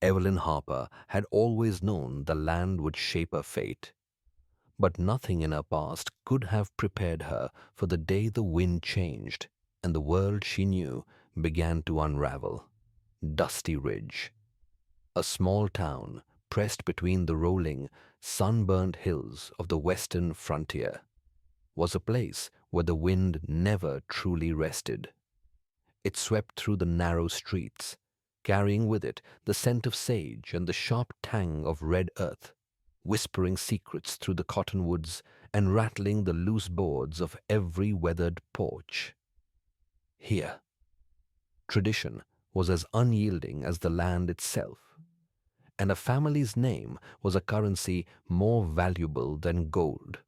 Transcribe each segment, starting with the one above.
Evelyn Harper had always known the land would shape her fate, but nothing in her past could have prepared her for the day the wind changed and the world she knew began to unravel. Dusty Ridge, a small town pressed between the rolling, sunburned hills of the western frontier, was a place where the wind never truly rested. It swept through the narrow streets, carrying with it the scent of sage and the sharp tang of red earth, whispering secrets through the cottonwoods and rattling the loose boards of every weathered porch. Here, tradition was as unyielding as the land itself, and a family's name was a currency more valuable than gold.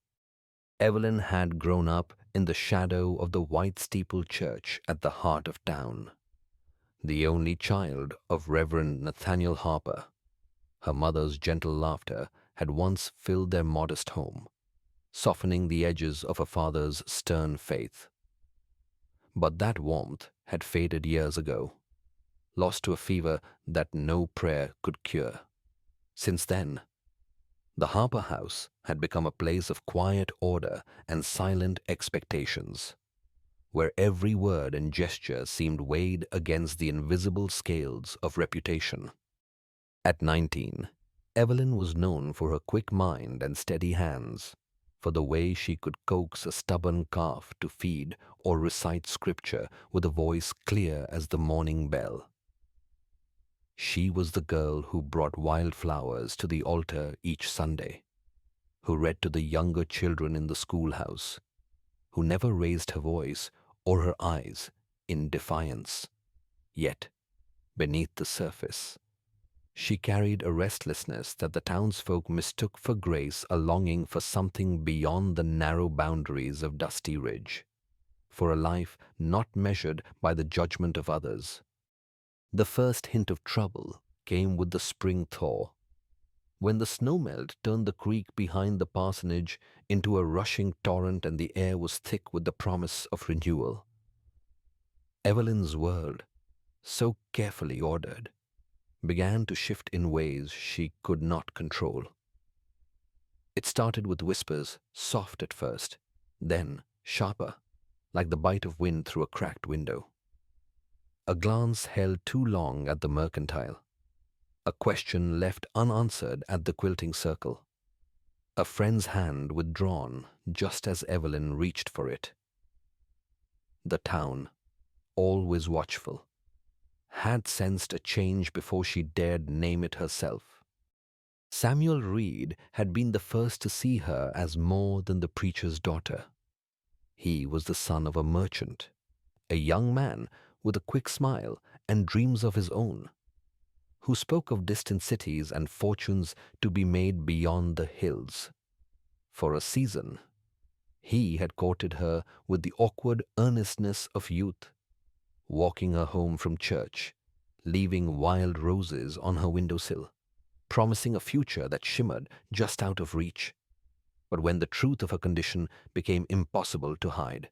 Evelyn had grown up in the shadow of the white steepled church at the heart of town, the only child of Reverend Nathaniel Harper. Her mother's gentle laughter had once filled their modest home, softening the edges of her father's stern faith. But that warmth had faded years ago, lost to a fever that no prayer could cure. Since then, the Harper house had become a place of quiet order and silent expectations, where every word and gesture seemed weighed against the invisible scales of reputation. At 19, Evelyn was known for her quick mind and steady hands, for the way she could coax a stubborn calf to feed or recite scripture with a voice clear as the morning bell. She was the girl who brought wildflowers to the altar each Sunday, who read to the younger children in the schoolhouse, who never raised her voice or her eyes in defiance. Yet, beneath the surface, she carried a restlessness that the townsfolk mistook for grace, a longing for something beyond the narrow boundaries of Dusty Ridge, for a life not measured by the judgment of others. The first hint of trouble came with the spring thaw, when the snowmelt turned the creek behind the parsonage into a rushing torrent and the air was thick with the promise of renewal. Evelyn's world, so carefully ordered, began to shift in ways she could not control. It started with whispers, soft at first, then sharper, like the bite of wind through a cracked window. A glance held too long at the mercantile, a question left unanswered at the quilting circle, a friend's hand withdrawn just as Evelyn reached for it. The town, always watchful, had sensed a change before she dared name it herself. Samuel Reed had been the first to see her as more than the preacher's daughter. He was the son of a merchant, a young man with a quick smile and dreams of his own, who spoke of distant cities and fortunes to be made beyond the hills. For a season, he had courted her with the awkward earnestness of youth, walking her home from church, leaving wild roses on her windowsill, promising a future that shimmered just out of reach. But when the truth of her condition became impossible to hide,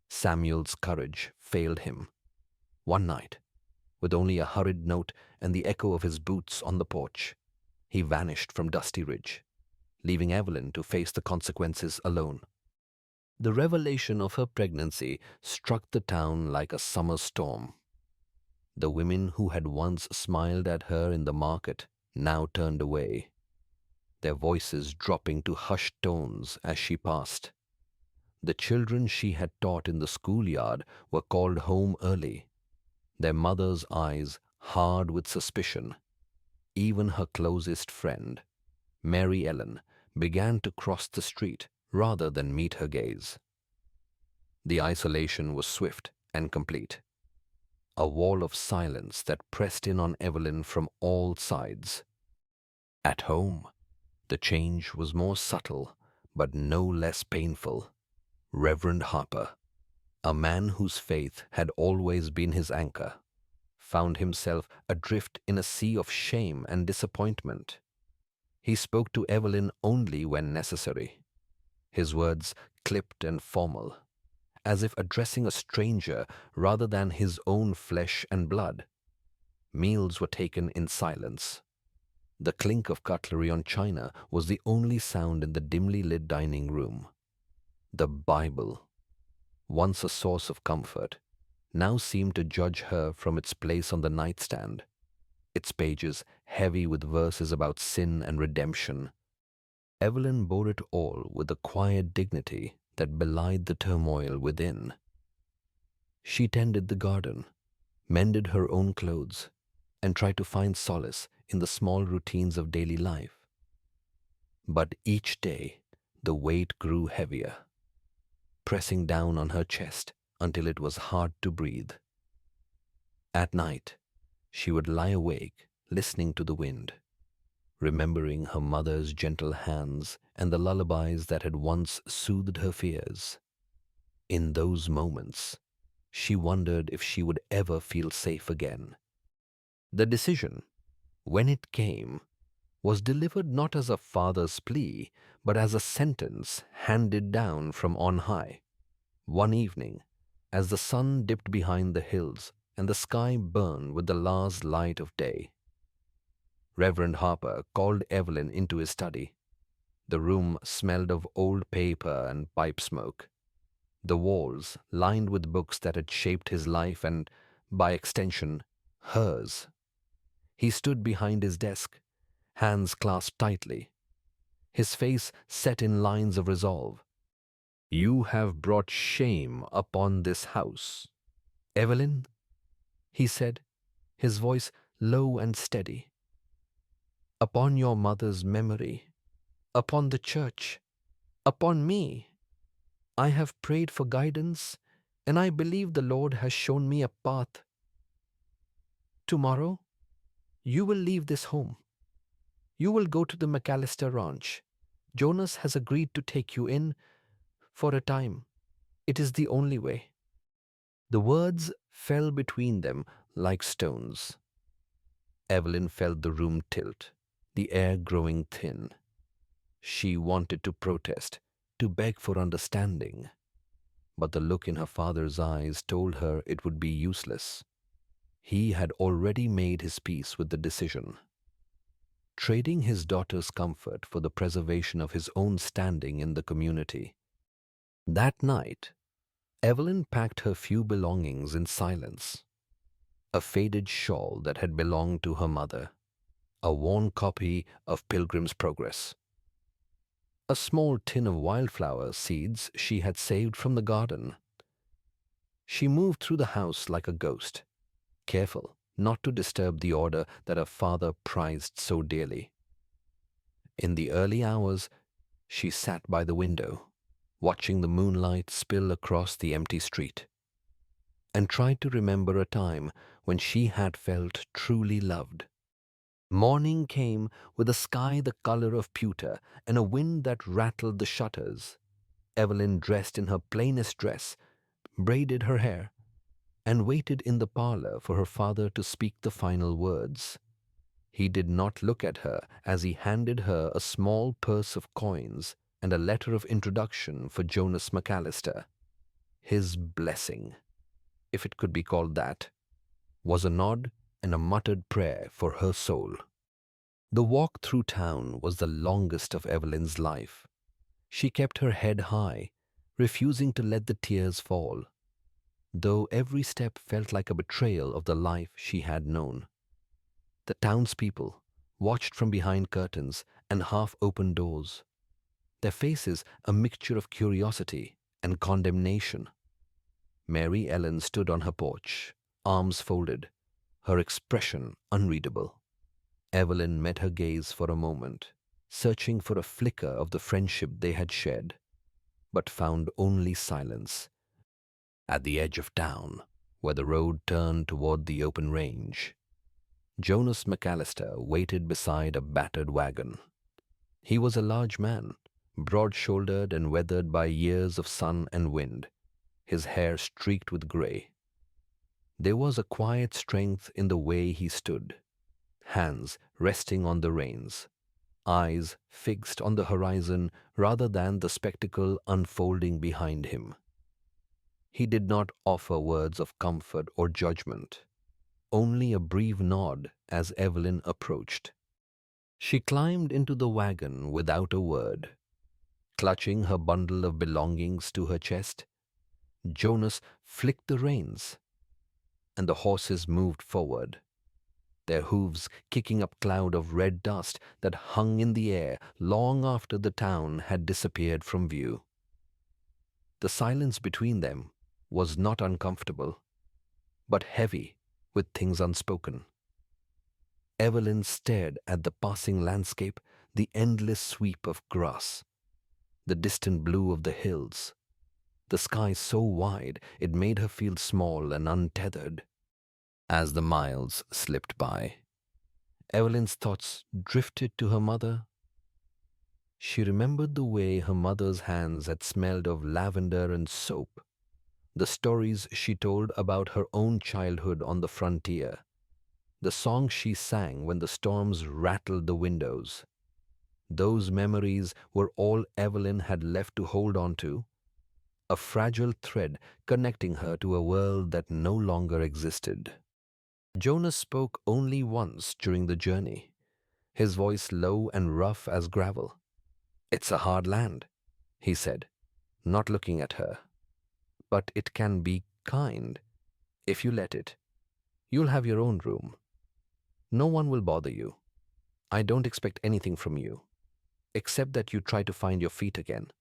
Samuel's courage failed him. One night, with only a hurried note and the echo of his boots on the porch, he vanished from Dusty Ridge, leaving Evelyn to face the consequences alone. The revelation of her pregnancy struck the town like a summer storm. The women who had once smiled at her in the market now turned away, their voices dropping to hushed tones as she passed. The children she had taught in the schoolyard were called home early, their mother's eyes hard with suspicion. Even her closest friend, Mary Ellen, began to cross the street rather than meet her gaze. The isolation was swift and complete, a wall of silence that pressed in on Evelyn from all sides. At home, the change was more subtle but no less painful. Reverend Harper, a man whose faith had always been his anchor, found himself adrift in a sea of shame and disappointment. He spoke to Evelyn only when necessary, his words clipped and formal, as if addressing a stranger rather than his own flesh and blood. Meals were taken in silence. The clink of cutlery on china was the only sound in the dimly lit dining room. The Bible, once a source of comfort, now seemed to judge her from its place on the nightstand, its pages heavy with verses about sin and redemption. Evelyn bore it all with a quiet dignity that belied the turmoil within. She tended the garden, mended her own clothes, and tried to find solace in the small routines of daily life. But each day, the weight grew heavier, pressing down on her chest until it was hard to breathe. At night, she would lie awake, listening to the wind, remembering her mother's gentle hands and the lullabies that had once soothed her fears. In those moments, she wondered if she would ever feel safe again. The decision, when it came, was delivered not as a father's plea, but as a sentence handed down from on high. One evening, as the sun dipped behind the hills and the sky burned with the last light of day, Reverend Harper called Evelyn into his study. The room smelled of old paper and pipe smoke. The walls lined with books that had shaped his life and, by extension, hers. He stood behind his desk, hands clasped tightly, his face set in lines of resolve. "You have brought shame upon this house, Evelyn," he said, his voice low and steady. "Upon your mother's memory, upon the church, upon me. I have prayed for guidance, and I believe the Lord has shown me a path. Tomorrow, you will leave this home. You will go to the McAllister Ranch. Jonas has agreed to take you in for a time. It is the only way." The words fell between them like stones. Evelyn felt the room tilt, the air growing thin. She wanted to protest, to beg for understanding. But the look in her father's eyes told her it would be useless. He had already made his peace with the decision, trading his daughter's comfort for the preservation of his own standing in the community. That night, Evelyn packed her few belongings in silence. A faded shawl that had belonged to her mother, a worn copy of Pilgrim's Progress, a small tin of wildflower seeds she had saved from the garden. She moved through the house like a ghost, careful not to disturb the order that her father prized so dearly. In the early hours, she sat by the window, watching the moonlight spill across the empty street, and tried to remember a time when she had felt truly loved. Morning came with a sky the color of pewter and a wind that rattled the shutters. Evelyn, dressed in her plainest dress, braided her hair, and waited in the parlor for her father to speak the final words. He did not look at her as he handed her a small purse of coins and a letter of introduction for Jonas McAllister. His blessing, if it could be called that, was a nod and a muttered prayer for her soul. The walk through town was the longest of Evelyn's life. She kept her head high, refusing to let the tears fall, though every step felt like a betrayal of the life she had known. The townspeople watched from behind curtains and half-open doors, their faces a mixture of curiosity and condemnation. Mary Ellen stood on her porch, arms folded, her expression unreadable. Evelyn met her gaze for a moment, searching for a flicker of the friendship they had shared, but found only silence. At the edge of town, where the road turned toward the open range, Jonas McAllister waited beside a battered wagon. He was a large man, broad-shouldered and weathered by years of sun and wind, his hair streaked with gray. There was a quiet strength in the way he stood, hands resting on the reins, eyes fixed on the horizon rather than the spectacle unfolding behind him. He did not offer words of comfort or judgment. only a brief nod as Evelyn approached. She climbed into the wagon without a word. Clutching her bundle of belongings to her chest, Jonas flicked the reins, and the horses moved forward, their hooves kicking up a cloud of red dust that hung in the air long after the town had disappeared from view. The silence between them was not uncomfortable, but heavy with things unspoken. Evelyn stared at the passing landscape, the endless sweep of grass, the distant blue of the hills, the sky so wide it made her feel small and untethered. As the miles slipped by, Evelyn's thoughts drifted to her mother. She remembered the way her mother's hands had smelled of lavender and soap, the stories she told about her own childhood on the frontier, the songs she sang when the storms rattled the windows. Those memories were all Evelyn had left to hold on to, a fragile thread connecting her to a world that no longer existed. Jonas spoke only once during the journey, his voice low and rough as gravel. "It's a hard land," he said, not looking at her. "But it can be kind, if you let it. You'll have your own room. No one will bother you. I don't expect anything from you, except that you try to find your feet again."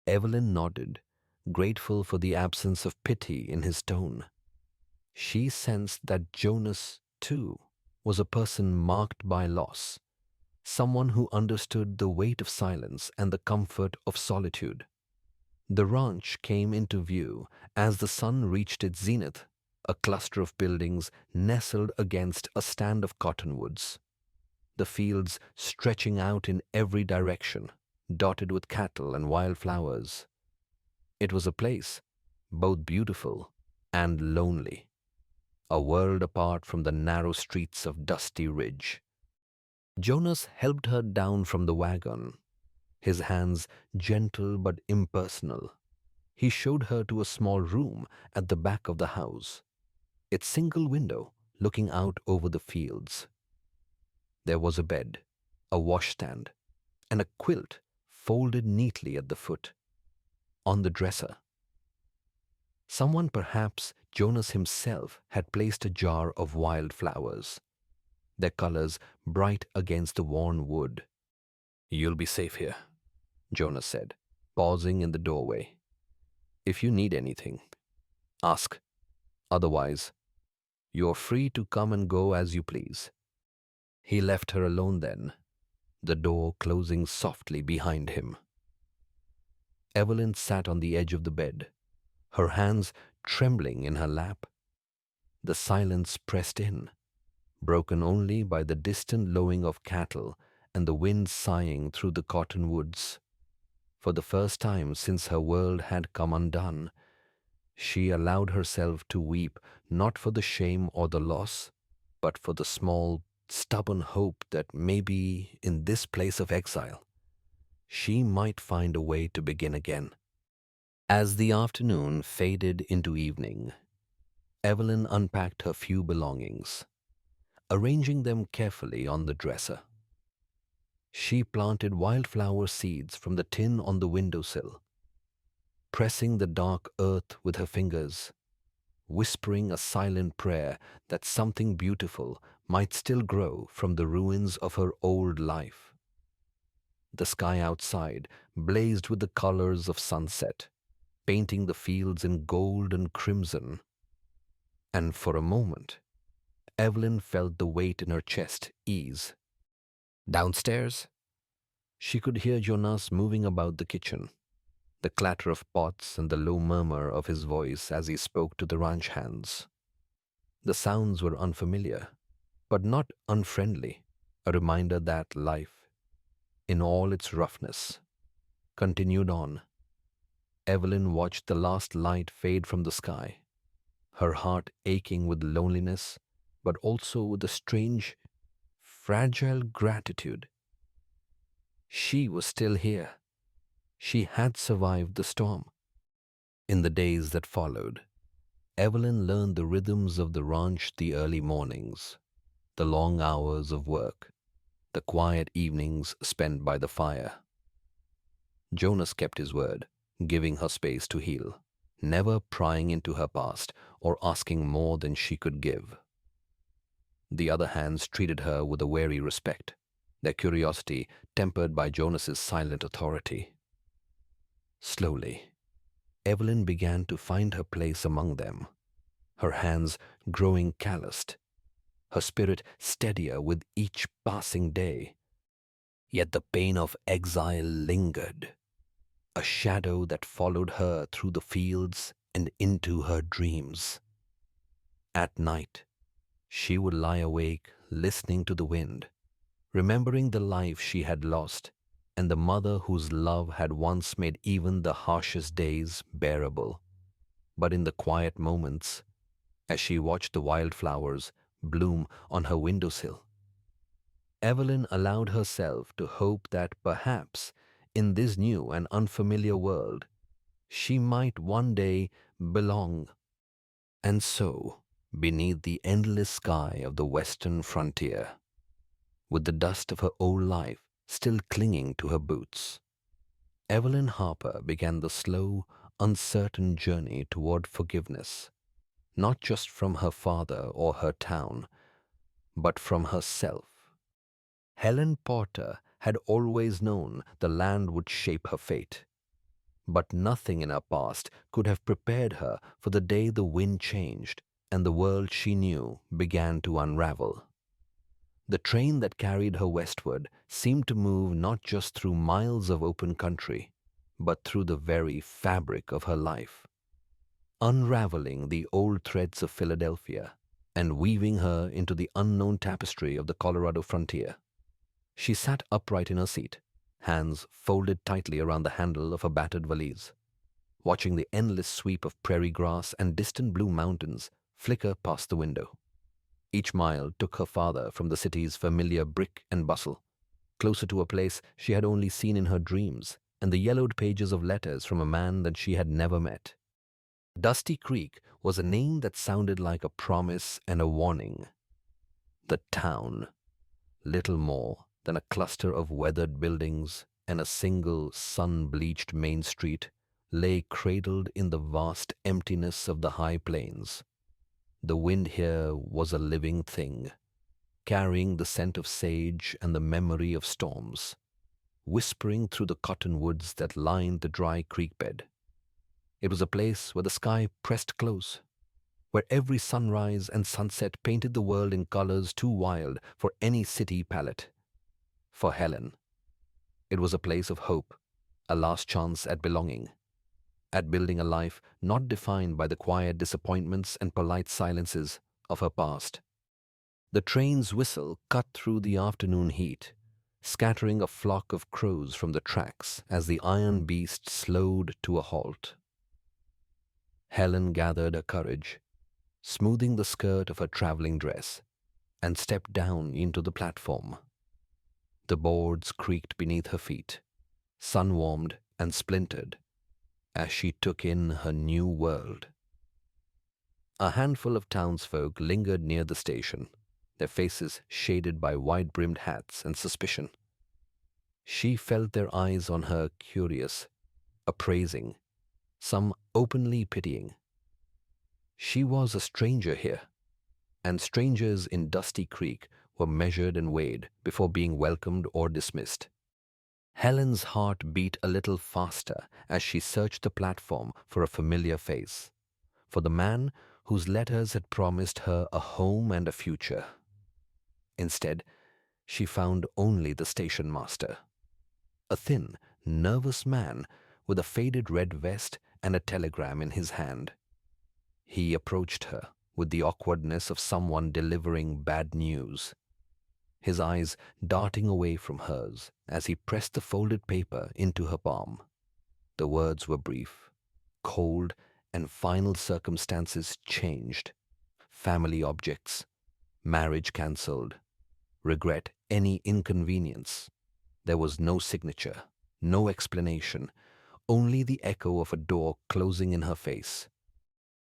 Evelyn nodded, grateful for the absence of pity in his tone. She sensed that Jonas, too, was a person marked by loss, someone who understood the weight of silence and the comfort of solitude. The ranch came into view as the sun reached its zenith, a cluster of buildings nestled against a stand of cottonwoods, the fields stretching out in every direction, dotted with cattle and wildflowers. It was a place both beautiful and lonely, a world apart from the narrow streets of Dusty Ridge. Jonas helped her down from the wagon, his hands gentle but impersonal. He showed her to a small room at the back of the house, its single window looking out over the fields. There was a bed, a washstand, and a quilt folded neatly at the foot. On the dresser, someone, perhaps Jonas himself, had placed a jar of wild flowers, their colors bright against the worn wood. "You'll be safe here," Jonas said, pausing in the doorway. "If you need anything, ask. Otherwise, you're free to come and go as you please." He left her alone then, the door closing softly behind him. Evelyn sat on the edge of the bed, her hands trembling in her lap. The silence pressed in, broken only by the distant lowing of cattle and the wind sighing through the cottonwoods. For the first time since her world had come undone, she allowed herself to weep, not for the shame or the loss, but for the small, stubborn hope that maybe in this place of exile, she might find a way to begin again. As the afternoon faded into evening, Evelyn unpacked her few belongings, arranging them carefully on the dresser. She planted wildflower seeds from the tin on the windowsill, pressing the dark earth with her fingers, whispering a silent prayer that something beautiful might still grow from the ruins of her old life. The sky outside blazed with the colors of sunset, painting the fields in gold and crimson. And for a moment, Evelyn felt the weight in her chest ease. Downstairs, she could hear Jonas moving about the kitchen, the clatter of pots and the low murmur of his voice as he spoke to the ranch hands. The sounds were unfamiliar, but not unfriendly, a reminder that life, in all its roughness, continued on. Evelyn watched the last light fade from the sky, her heart aching with loneliness, but also with a strange, fragile gratitude. She was still here. She had survived the storm. In the days that followed, Evelyn learned the rhythms of the ranch, the early mornings, the long hours of work, the quiet evenings spent by the fire. Jonas kept his word, giving her space to heal, never prying into her past or asking more than she could give. The other hands treated her with a wary respect, their curiosity tempered by Jonas's silent authority. Slowly, Evelyn began to find her place among them, her hands growing calloused, her spirit steadier with each passing day. Yet the pain of exile lingered, a shadow that followed her through the fields and into her dreams. At night, she would lie awake listening to the wind, remembering the life she had lost and the mother whose love had once made even the harshest days bearable. But in the quiet moments, as she watched the wildflowers bloom on her windowsill, Evelyn allowed herself to hope that perhaps in this new and unfamiliar world she might one day belong. And so, beneath the endless sky of the western frontier, with the dust of her old life still clinging to her boots, Evelyn Harper began the slow, uncertain journey toward forgiveness, not just from her father or her town, but from herself. Helen Porter had always known the land would shape her fate, but nothing in her past could have prepared her for the day the wind changed and the world she knew began to unravel. The train that carried her westward seemed to move not just through miles of open country, but through the very fabric of her life, unraveling the old threads of Philadelphia and weaving her into the unknown tapestry of the Colorado frontier. She sat upright in her seat, hands folded tightly around the handle of her battered valise, watching the endless sweep of prairie grass and distant blue mountains flicker past the window. Each mile took her farther from the city's familiar brick and bustle, closer to a place she had only seen in her dreams and the yellowed pages of letters from a man that she had never met. Dusty Creek was a name that sounded like a promise and a warning. The town, little more than a cluster of weathered buildings and a single sun-bleached main street, lay cradled in the vast emptiness of the high plains. The wind here was a living thing, carrying the scent of sage and the memory of storms, whispering through the cottonwoods that lined the dry creek bed. It was a place where the sky pressed close, where every sunrise and sunset painted the world in colors too wild for any city palette. For Helen, it was a place of hope, a last chance at belonging, at building a life not defined by the quiet disappointments and polite silences of her past. The train's whistle cut through the afternoon heat, scattering a flock of crows from the tracks as the iron beast slowed to a halt. Helen gathered her courage, smoothing the skirt of her traveling dress, and stepped down into the platform. The boards creaked beneath her feet, sun-warmed and splintered, as she took in her new world. A handful of townsfolk lingered near the station, their faces shaded by wide-brimmed hats and suspicion. She felt their eyes on her, curious, appraising, some openly pitying. She was a stranger here, and strangers in Dusty Creek were measured and weighed before being welcomed or dismissed. Helen's heart beat a little faster as she searched the platform for a familiar face, for the man whose letters had promised her a home and a future. Instead, she found only the station master, a thin, nervous man with a faded red vest and a telegram in his hand. He approached her with the awkwardness of someone delivering bad news, his eyes darting away from hers as he pressed the folded paper into her palm. The words were brief, cold, and final: circumstances changed, family objects, marriage cancelled, regret any inconvenience. There was no signature, no explanation, only the echo of a door closing in her face.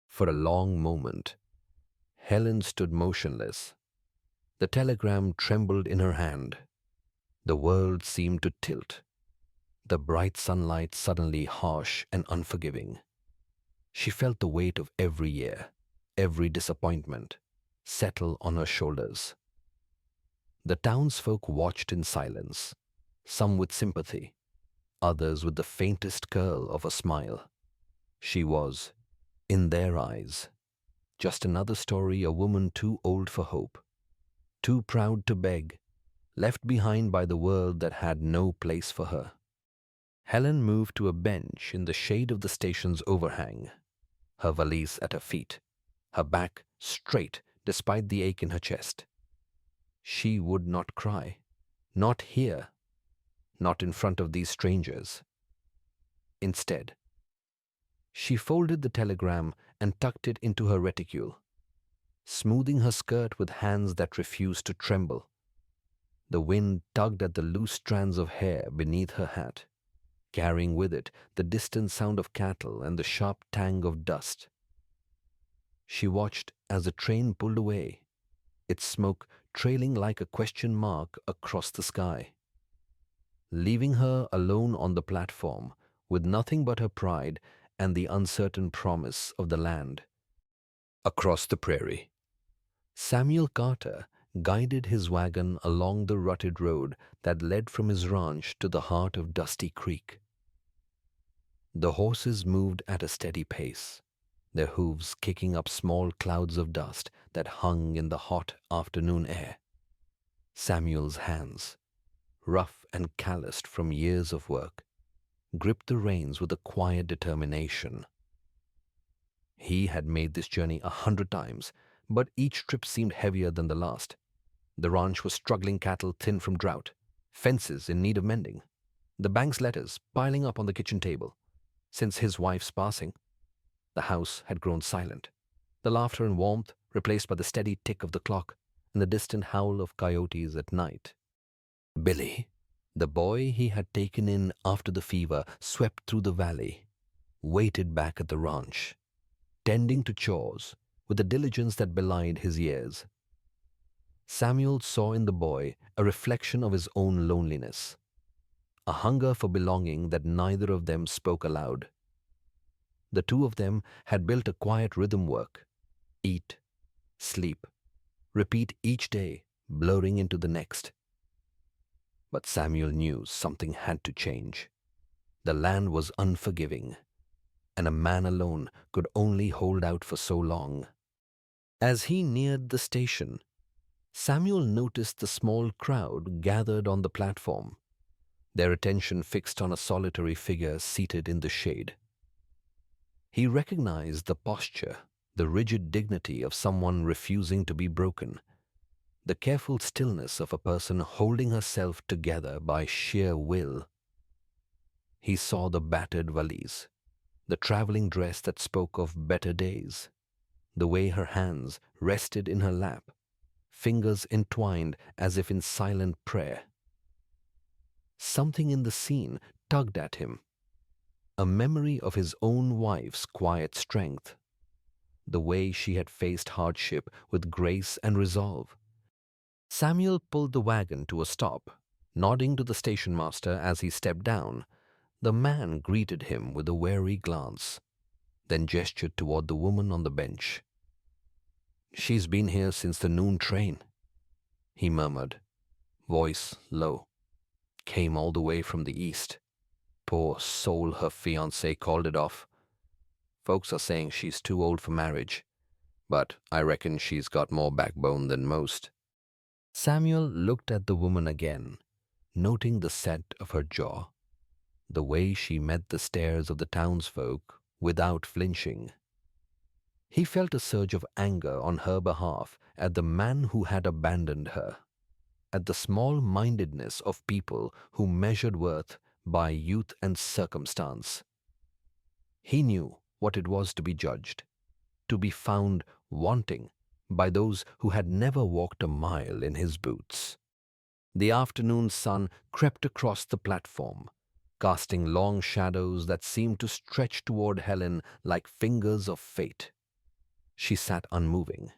For a long moment, Helen stood motionless. The telegram trembled in her hand. The world seemed to tilt, the bright sunlight suddenly harsh and unforgiving. She felt the weight of every year, every disappointment, settle on her shoulders. The townsfolk watched in silence, some with sympathy, others with the faintest curl of a smile. She was, in their eyes, just another story, a woman too old for hope, too proud to beg, left behind by the world that had no place for her. Helen moved to a bench in the shade of the station's overhang, her valise at her feet, her back straight despite the ache in her chest. She would not cry, not here, not in front of these strangers. Instead, she folded the telegram and tucked it into her reticule, smoothing her skirt with hands that refused to tremble. The wind tugged at the loose strands of hair beneath her hat, carrying with it the distant sound of cattle and the sharp tang of dust. She watched as the train pulled away, its smoke trailing like a question mark across the sky, leaving her alone on the platform with nothing but her pride and the uncertain promise of the land. Across the prairie, Samuel Carter guided his wagon along the rutted road that led from his ranch to the heart of Dusty Creek. The horses moved at a steady pace, their hooves kicking up small clouds of dust that hung in the hot afternoon air. Samuel's hands, rough and calloused from years of work, gripped the reins with a quiet determination. He had made this journey 100 times, but each trip seemed heavier than the last. The ranch was struggling cattle thin from drought, fences in need of mending, the bank's letters piling up on the kitchen table. Since his wife's passing, the house had grown silent, the laughter and warmth replaced by the steady tick of the clock and the distant howl of coyotes at night. Billy, the boy he had taken in after the fever swept through the valley, waited back at the ranch, tending to chores with a diligence that belied his years. Samuel saw in the boy a reflection of his own loneliness, a hunger for belonging that neither of them spoke aloud. The two of them had built a quiet rhythm: work, eat, sleep, repeat each day, blurring into the next. But Samuel knew something had to change. The land was unforgiving, and a man alone could only hold out for so long. As he neared the station, Samuel noticed the small crowd gathered on the platform, their attention fixed on a solitary figure seated in the shade. He recognized the posture, the rigid dignity of someone refusing to be broken, the careful stillness of a person holding herself together by sheer will. He saw the battered valise, the traveling dress that spoke of better days, the way her hands rested in her lap, fingers entwined as if in silent prayer. Something in the scene tugged at him, a memory of his own wife's quiet strength, the way she had faced hardship with grace and resolve. Samuel pulled the wagon to a stop, nodding to the station master as he stepped down. The man greeted him with a wary glance, then gestured toward the woman on the bench. "She's been here since the noon train," he murmured, voice low. "Came all the way from the east. Poor soul, her fiancé called it off. Folks are saying she's too old for marriage, but I reckon she's got more backbone than most." Samuel looked at the woman again, noting the set of her jaw, the way she met the stares of the townsfolk without flinching. He felt a surge of anger on her behalf at the man who had abandoned her, at the small-mindedness of people who measured worth by youth and circumstance. He knew what it was to be judged, to be found wanting by those who had never walked a mile in his boots. The afternoon sun crept across the platform, casting long shadows that seemed to stretch toward Helen like fingers of fate. She sat unmoving,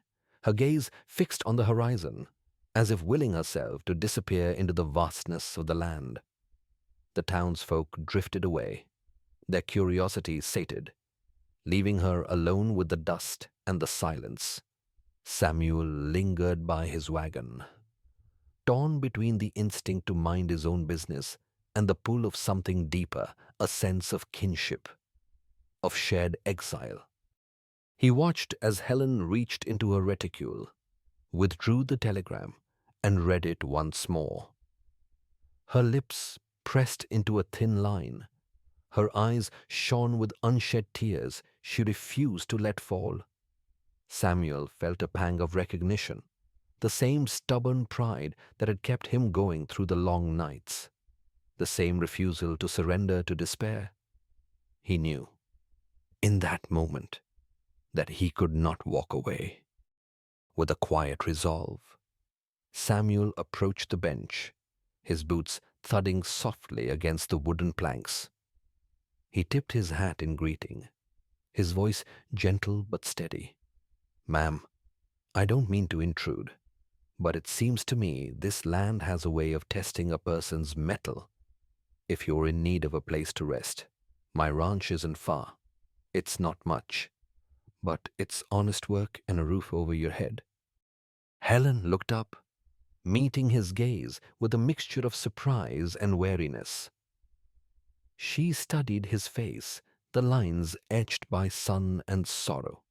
her gaze fixed on the horizon, as if willing herself to disappear into the vastness of the land. The townsfolk drifted away, their curiosity sated, leaving her alone with the dust and the silence. Samuel lingered by his wagon, torn between the instinct to mind his own business and the pull of something deeper, a sense of kinship, of shared exile. He watched as Helen reached into her reticule, withdrew the telegram, and read it once more. Her lips pressed into a thin line. Her eyes shone with unshed tears she refused to let fall. Samuel felt a pang of recognition, the same stubborn pride that had kept him going through the long nights, the same refusal to surrender to despair. He knew, in that moment, that he could not walk away. With a quiet resolve, Samuel approached the bench, his boots thudding softly against the wooden planks. He tipped his hat in greeting, his voice gentle but steady. "Ma'am, I don't mean to intrude, but it seems to me this land has a way of testing a person's mettle. If you're in need of a place to rest, my ranch isn't far. It's not much, but it's honest work and a roof over your head." Helen looked up, meeting his gaze with a mixture of surprise and wariness. She studied his face, the lines etched by sun and sorrow,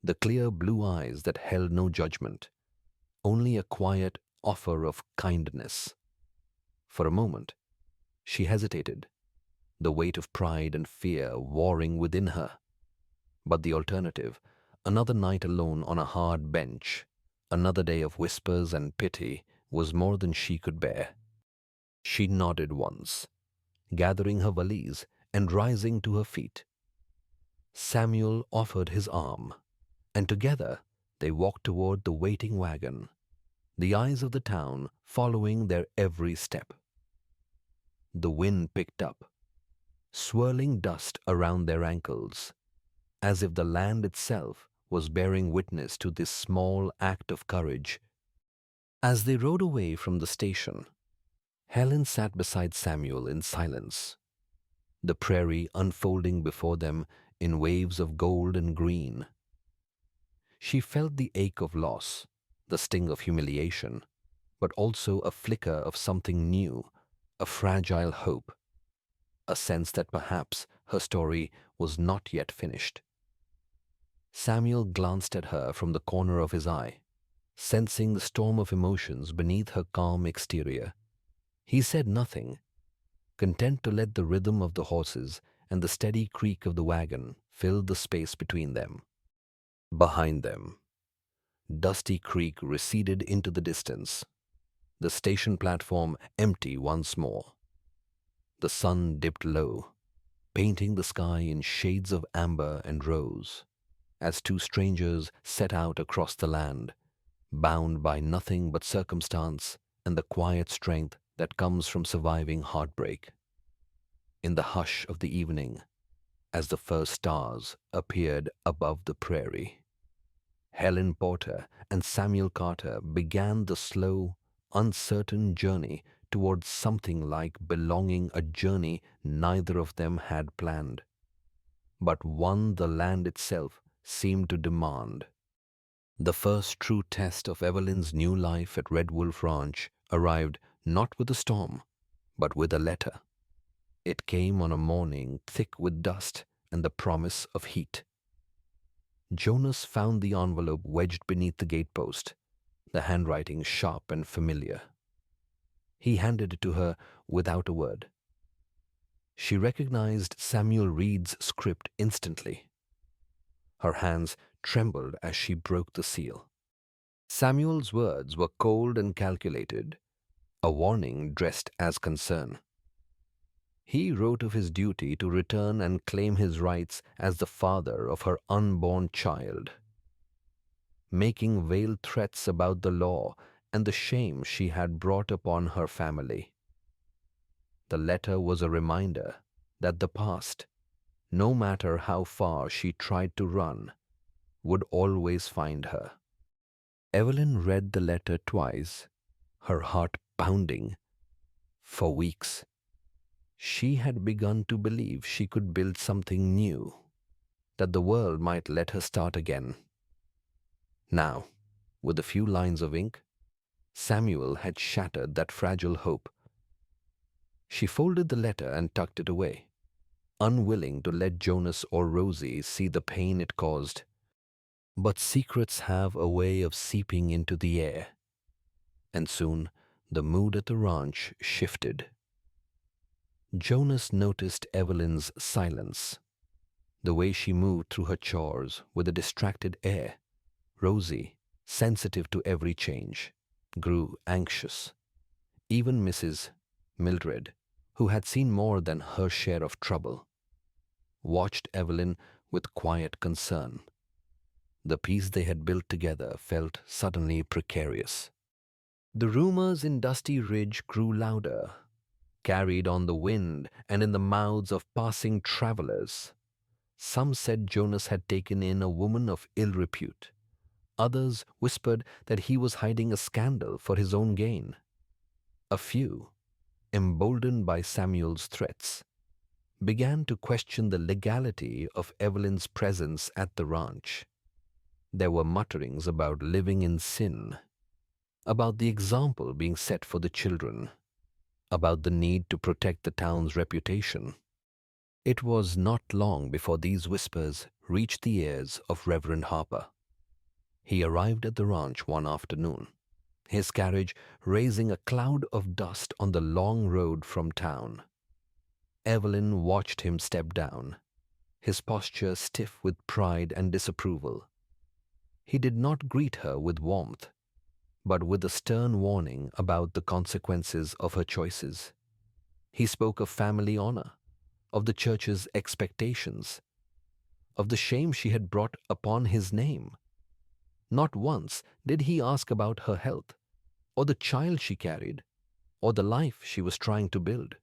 the clear blue eyes that held no judgment, only a quiet offer of kindness. For a moment, she hesitated, the weight of pride and fear warring within her. But the alternative, another night alone on a hard bench, another day of whispers and pity, was more than she could bear. She nodded once, gathering her valise and rising to her feet. Samuel offered his arm, and together they walked toward the waiting wagon, the eyes of the town following their every step. The wind picked up, swirling dust around their ankles, as if the land itself was bearing witness to this small act of courage. As they rode away from the station, Helen sat beside Samuel in silence, the prairie unfolding before them in waves of gold and green. She felt the ache of loss, the sting of humiliation, but also a flicker of something new, a fragile hope, a sense that perhaps her story was not yet finished. Samuel glanced at her from the corner of his eye, sensing the storm of emotions beneath her calm exterior. He said nothing, content to let the rhythm of the horses and the steady creak of the wagon fill the space between them. Behind them, Dusty Creek receded into the distance, the station platform empty once more. The sun dipped low, painting the sky in shades of amber and rose, as two strangers set out across the land, bound by nothing but circumstance and the quiet strength that comes from surviving heartbreak. In the hush of the evening, as the first stars appeared above the prairie, Helen Porter and Samuel Carter began the slow, uncertain journey towards something like belonging, a journey neither of them had planned, but one the land itself seemed to demand. The first true test of Evelyn's new life at Red Wolf Ranch arrived not with a storm, but with a letter. It came on a morning thick with dust and the promise of heat. Jonas found the envelope wedged beneath the gatepost, the handwriting sharp and familiar. He handed it to her without a word. She recognized Samuel Reed's script instantly. Her hands trembled as she broke the seal. Samuel's words were cold and calculated, a warning dressed as concern. He wrote of his duty to return and claim his rights as the father of her unborn child, making veiled threats about the law and the shame she had brought upon her family. The letter was a reminder that the past, no matter how far she tried to run, would always find her. Evelyn read the letter twice, her heart pounding. For weeks, she had begun to believe she could build something new, that the world might let her start again. Now, with a few lines of ink, Samuel had shattered that fragile hope. She folded the letter and tucked it away, unwilling to let Jonas or Rosie see the pain it caused. But secrets have a way of seeping into the air, and soon the mood at the ranch shifted. Jonas noticed Evelyn's silence, the way she moved through her chores with a distracted air. Rosie, sensitive to every change, grew anxious. Even Mrs. Mildred, who had seen more than her share of trouble, watched Evelyn with quiet concern. The peace they had built together felt suddenly precarious. The rumors in Dusty Ridge grew louder, carried on the wind and in the mouths of passing travelers. Some said Jonas had taken in a woman of ill repute. Others whispered that he was hiding a scandal for his own gain. A few, emboldened by Samuel's threats, began to question the legality of Evelyn's presence at the ranch. There were mutterings about living in sin, about the example being set for the children, about the need to protect the town's reputation. It was not long before these whispers reached the ears of Reverend Harper. He arrived at the ranch one afternoon, his carriage raising a cloud of dust on the long road from town. Evelyn watched him step down, his posture stiff with pride and disapproval. He did not greet her with warmth, but with a stern warning about the consequences of her choices. He spoke of family honor, of the church's expectations, of the shame she had brought upon his name. Not once did he ask about her health, or the child she carried, or the life she was trying to build.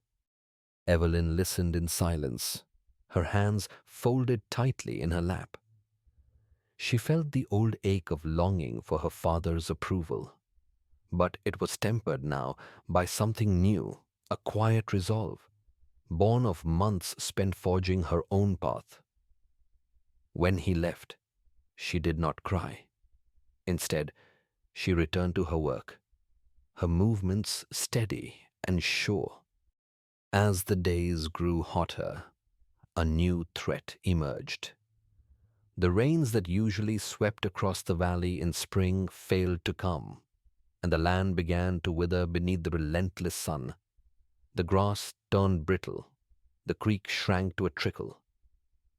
Evelyn listened in silence, her hands folded tightly in her lap. She felt the old ache of longing for her father's approval, but it was tempered now by something new, a quiet resolve, born of months spent forging her own path. When he left, she did not cry. Instead, she returned to her work, her movements steady and sure. As the days grew hotter, a new threat emerged. The rains that usually swept across the valley in spring failed to come, and the land began to wither beneath the relentless sun. The grass turned brittle, the creek shrank to a trickle,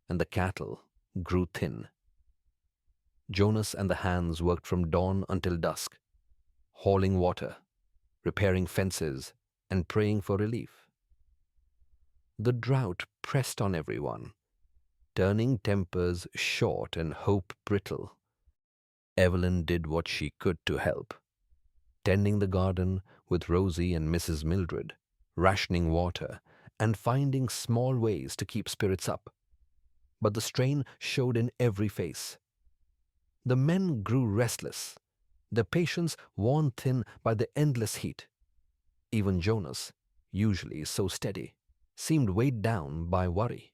and the cattle grew thin. Jonas and the hands worked from dawn until dusk, hauling water, repairing fences, and praying for relief. The drought pressed on everyone, turning tempers short and hope brittle. Evelyn did what she could to help, tending the garden with Rosie and Mrs. Mildred, rationing water, and finding small ways to keep spirits up. But the strain showed in every face. The men grew restless, their patience worn thin by the endless heat. Even Jonas, usually so steady, seemed weighed down by worry.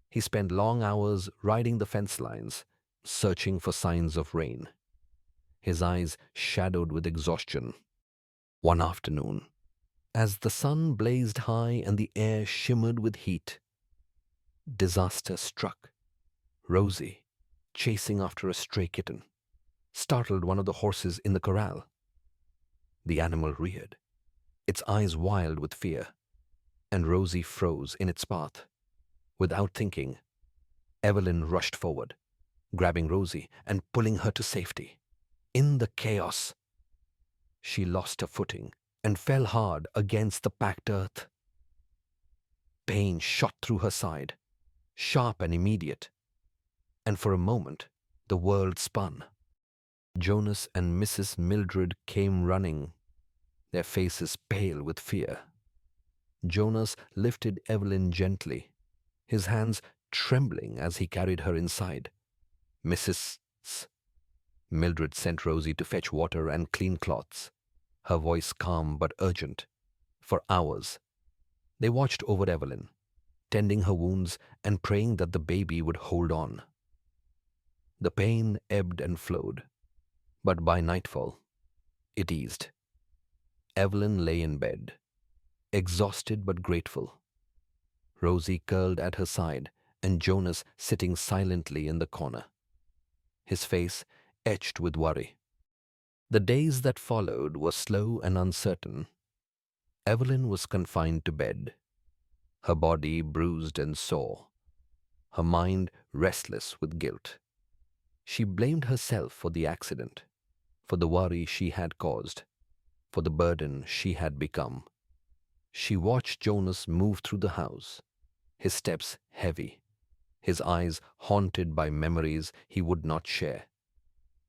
He spent long hours riding the fence lines, searching for signs of rain, his eyes shadowed with exhaustion. One afternoon, as the sun blazed high and the air shimmered with heat, disaster struck. Rosie, chasing after a stray kitten, startled one of the horses in the corral. The animal reared, its eyes wild with fear, and Rosie froze in its path. Without thinking, Evelyn rushed forward, grabbing Rosie and pulling her to safety. In the chaos, she lost her footing and fell hard against the packed earth. Pain shot through her side, sharp and immediate, and for a moment the world spun. Jonas and Mrs. Mildred came running, their faces pale with fear. Jonas lifted Evelyn gently, his hands trembling as he carried her inside. Mrs. Mildred sent Rosie to fetch water and clean cloths, her voice calm but urgent. For hours, they watched over Evelyn, tending her wounds and praying that the baby would hold on. The pain ebbed and flowed, but by nightfall, it eased. Evelyn lay in bed, exhausted but grateful. Rosie curled at her side, and Jonas sitting silently in the corner, his face etched with worry. The days that followed were slow and uncertain. Evelyn was confined to bed, her body bruised and sore, her mind restless with guilt. She blamed herself for the accident, for the worry she had caused, for the burden she had become. She watched Jonas move through the house, his steps heavy, his eyes haunted by memories he would not share.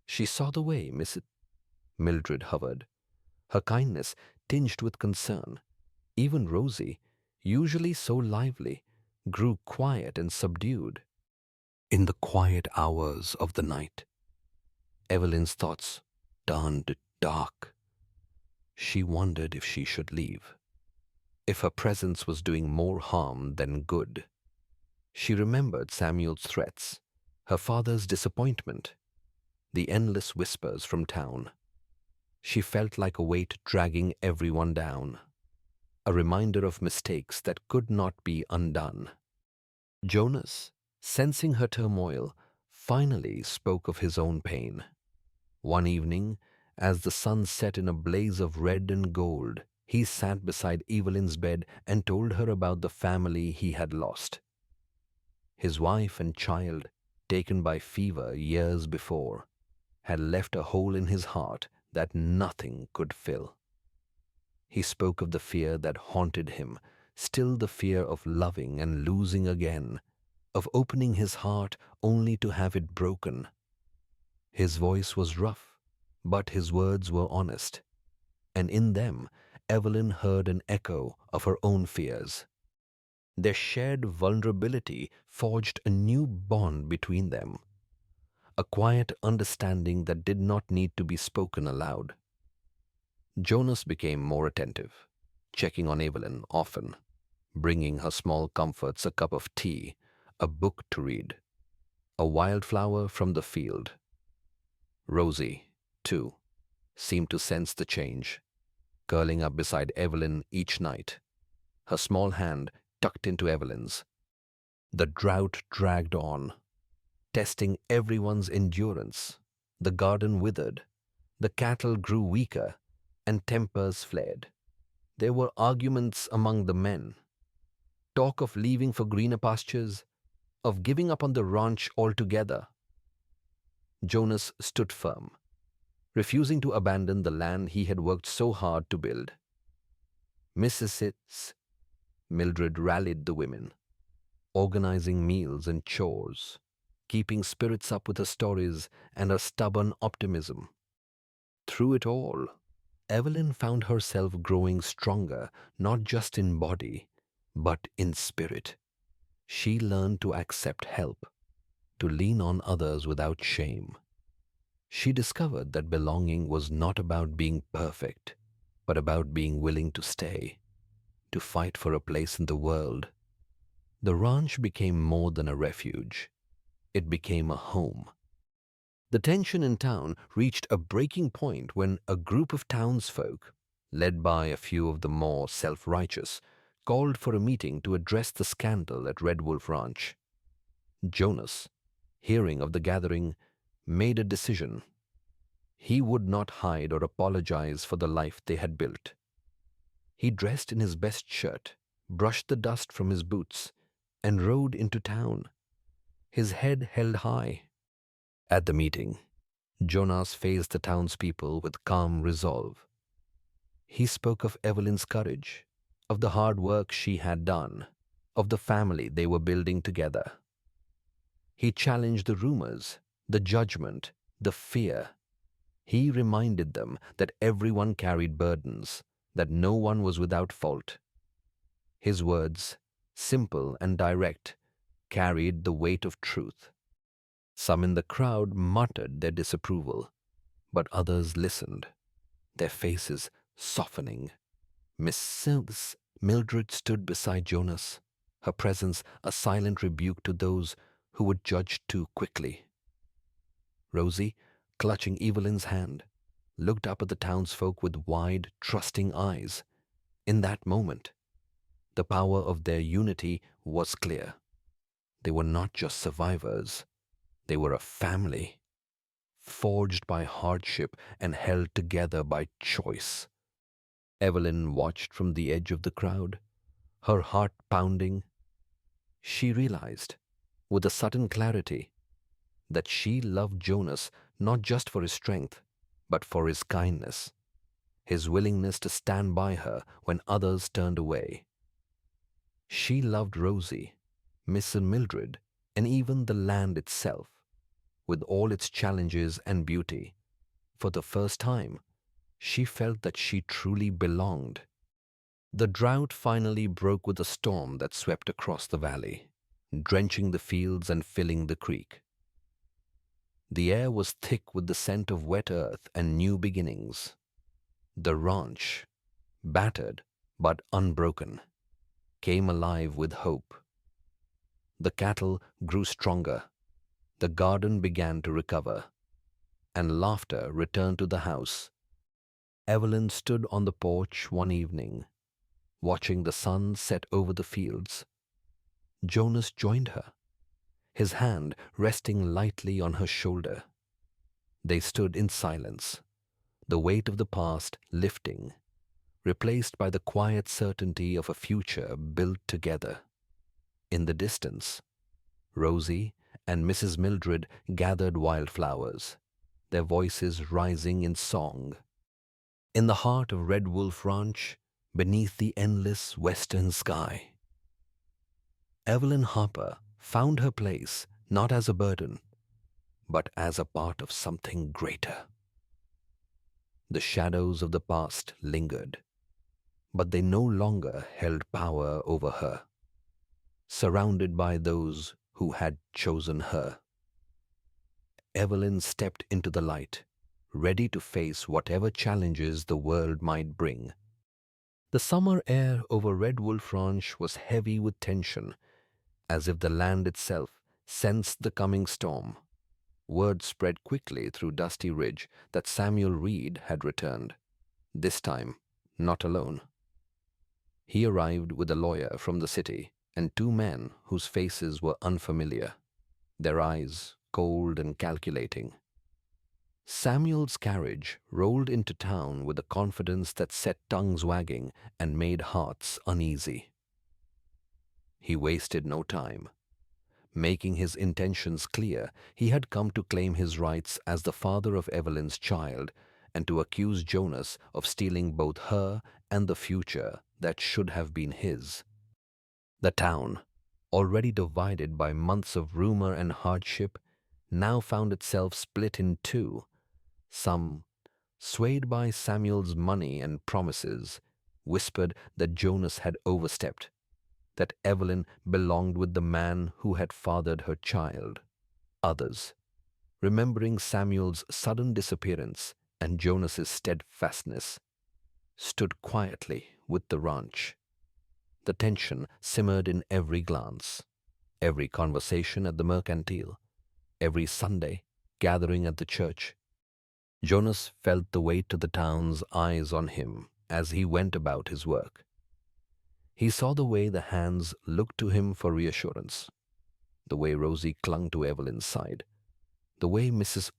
She saw the way Mrs. Mildred hovered, her kindness tinged with concern. Even Rosie, usually so lively, grew quiet and subdued. In the quiet hours of the night, Evelyn's thoughts turned dark. She wondered if she should leave, if her presence was doing more harm than good. She remembered Samuel's threats, her father's disappointment, the endless whispers from town. She felt like a weight dragging everyone down, a reminder of mistakes that could not be undone. Jonas, sensing her turmoil, finally spoke of his own pain. One evening, as the sun set in a blaze of red and gold, he sat beside Evelyn's bed and told her about the family he had lost. His wife and child, taken by fever years before, had left a hole in his heart that nothing could fill. He spoke of the fear that haunted him, still the fear of loving and losing again, of opening his heart only to have it broken. His voice was rough, but his words were honest, and in them Evelyn heard an echo of her own fears. Their shared vulnerability forged a new bond between them, a quiet understanding that did not need to be spoken aloud. Jonas became more attentive, checking on Evelyn often, bringing her small comforts, a cup of tea, a book to read, a wildflower from the field. Rosie, too, seemed to sense the change, curling up beside Evelyn each night, her small hand tucked into Evelyn's. The drought dragged on, testing everyone's endurance. The garden withered, the cattle grew weaker, and tempers flared. There were arguments among the men, talk of leaving for greener pastures, of giving up on the ranch altogether. Jonas stood firm, refusing to abandon the land he had worked so hard to build. Mrs. Mildred rallied the women, organizing meals and chores, keeping spirits up with her stories and her stubborn optimism. Through it all, Evelyn found herself growing stronger, not just in body, but in spirit. She learned to accept help, to lean on others without shame. She discovered that belonging was not about being perfect, but about being willing to stay, to fight for a place in the world. The ranch became more than a refuge. It became a home. The tension in town reached a breaking point when a group of townsfolk, led by a few of the more self-righteous, called for a meeting to address the scandal at Red Wolf Ranch. Jonas, hearing of the gathering, made a decision. He would not hide or apologize for the life they had built. He dressed in his best shirt, brushed the dust from his boots, and rode into town, his head held high. At the meeting, Jonas faced the townspeople with calm resolve. He spoke of Evelyn's courage, of the hard work she had done, of the family they were building together. He challenged the rumors, the judgment, the fear. He reminded them that everyone carried burdens, that no one was without fault. His words, simple and direct, carried the weight of truth. Some in the crowd muttered their disapproval, but others listened, their faces softening. Mrs. Mildred stood beside Jonas, her presence a silent rebuke to those who would judge too quickly. Rosie, clutching Evelyn's hand, looked up at the townsfolk with wide, trusting eyes. In that moment, the power of their unity was clear. They were not just survivors, they were a family, forged by hardship and held together by choice. Evelyn watched from the edge of the crowd, her heart pounding. She realized, with a sudden clarity, that she loved Jonas not just for his strength, but for his kindness, his willingness to stand by her when others turned away. She loved Rosie, Miss Mildred, and even the land itself, with all its challenges and beauty. For the first time, she felt that she truly belonged. The drought finally broke with a storm that swept across the valley, drenching the fields and filling the creek. The air was thick with the scent of wet earth and new beginnings. The ranch, battered but unbroken, came alive with hope. The cattle grew stronger, the garden began to recover, and laughter returned to the house. Evelyn stood on the porch one evening, watching the sun set over the fields. Jonas joined her, his hand resting lightly on her shoulder. They stood in silence, the weight of the past lifting, replaced by the quiet certainty of a future built together. In the distance, Rosie and Mrs. Mildred gathered wildflowers, their voices rising in song. In the heart of Red Wolf Ranch, beneath the endless western sky, Evelyn Harper found her place not as a burden, but as a part of something greater. The shadows of the past lingered, but they no longer held power over her. Surrounded by those who had chosen her, Evelyn stepped into the light, ready to face whatever challenges the world might bring. The summer air over Red Wolf Ranch was heavy with tension, as if the land itself sensed the coming storm. Word spread quickly through Dusty Ridge that Samuel Reed had returned, this time not alone. He arrived with a lawyer from the city and two men whose faces were unfamiliar, their eyes cold and calculating. Samuel's carriage rolled into town with a confidence that set tongues wagging and made hearts uneasy. He wasted no time. Making his intentions clear, he had come to claim his rights as the father of Evelyn's child and to accuse Jonas of stealing both her and the future that should have been his. The town, already divided by months of rumor and hardship, now found itself split in two. Some, swayed by Samuel's money and promises, whispered that Jonas had overstepped, that Evelyn belonged with the man who had fathered her child. Others, remembering Samuel's sudden disappearance and Jonas's steadfastness, stood quietly with the ranch. The tension simmered in every glance, every conversation at the mercantile, every Sunday gathering at the church. Jonas felt the weight of the town's eyes on him as he went about his work. He saw the way the hands looked to him for reassurance, the way Rosie clung to Evelyn's side, the way Mrs.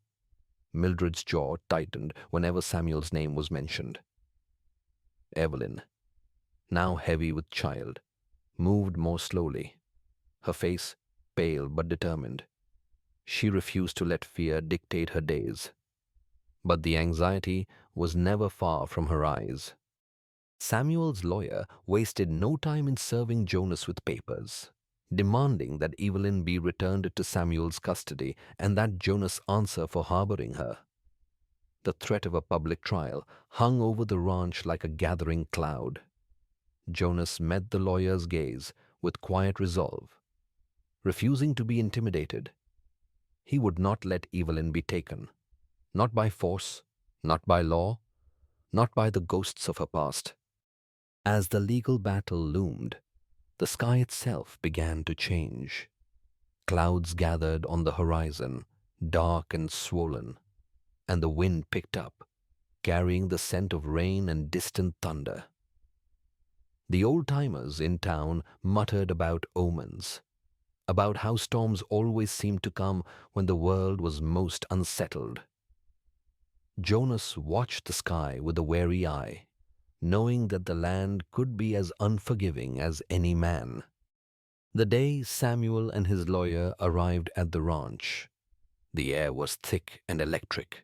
Mildred's jaw tightened whenever Samuel's name was mentioned. Evelyn, now heavy with child, moved more slowly, her face pale but determined. She refused to let fear dictate her days. But the anxiety was never far from her eyes. Samuel's lawyer wasted no time in serving Jonas with papers, demanding that Evelyn be returned to Samuel's custody and that Jonas answer for harboring her. The threat of a public trial hung over the ranch like a gathering cloud. Jonas met the lawyer's gaze with quiet resolve, refusing to be intimidated. He would not let Evelyn be taken, not by force, not by law, not by the ghosts of her past. As the legal battle loomed, the sky itself began to change. Clouds gathered on the horizon, dark and swollen, and the wind picked up, carrying the scent of rain and distant thunder. The old-timers in town muttered about omens, about how storms always seemed to come when the world was most unsettled. Jonas watched the sky with a wary eye, knowing that the land could be as unforgiving as any man. The day Samuel and his lawyer arrived at the ranch, the air was thick and electric.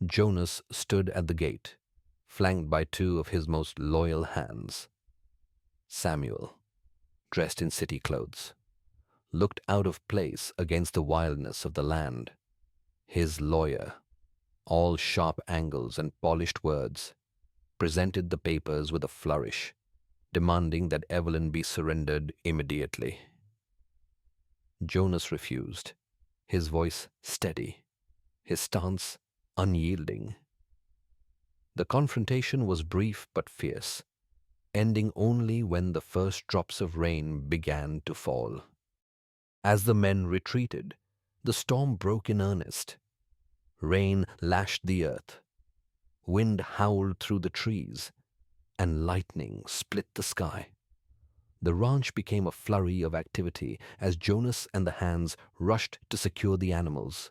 Jonas stood at the gate, flanked by two of his most loyal hands. Samuel, dressed in city clothes, looked out of place against the wildness of the land. His lawyer, all sharp angles and polished words, presented the papers with a flourish, demanding that Evelyn be surrendered immediately. Jonas refused, his voice steady, his stance unyielding. The confrontation was brief but fierce, ending only when the first drops of rain began to fall. As the men retreated, the storm broke in earnest. Rain lashed the earth, wind howled through the trees, and lightning split the sky. The ranch became a flurry of activity as Jonas and the hands rushed to secure the animals,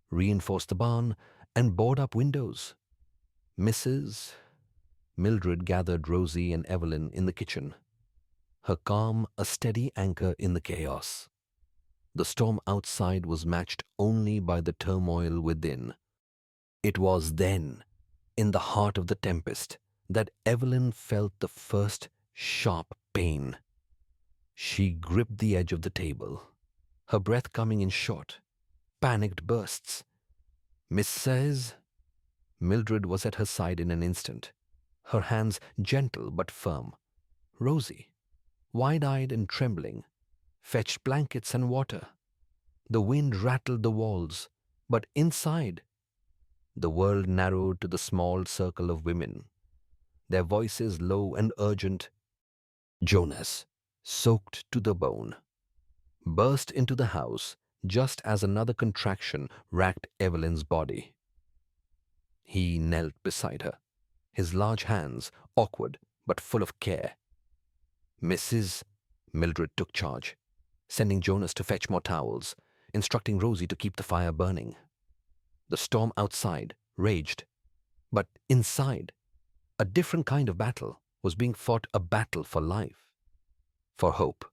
reinforce the barn, and board up windows. Mrs. Mildred gathered Rosie and Evelyn in the kitchen, her calm a steady anchor in the chaos. The storm outside was matched only by the turmoil within. It was then, in the heart of the tempest, that Evelyn felt the first sharp pain. She gripped the edge of the table, her breath coming in short, panicked bursts. Mrs. Mildred was at her side in an instant, her hands gentle but firm. Rosie, wide-eyed and trembling, fetched blankets and water. The wind rattled the walls, but inside, the world narrowed to the small circle of women, their voices low and urgent. Jonas, soaked to the bone, burst into the house just as another contraction racked Evelyn's body. He knelt beside her, his large hands awkward but full of care. Mrs. Mildred took charge, sending Jonas to fetch more towels, instructing Rosie to keep the fire burning. The storm outside raged, but inside, a different kind of battle was being fought, a battle for life, for hope,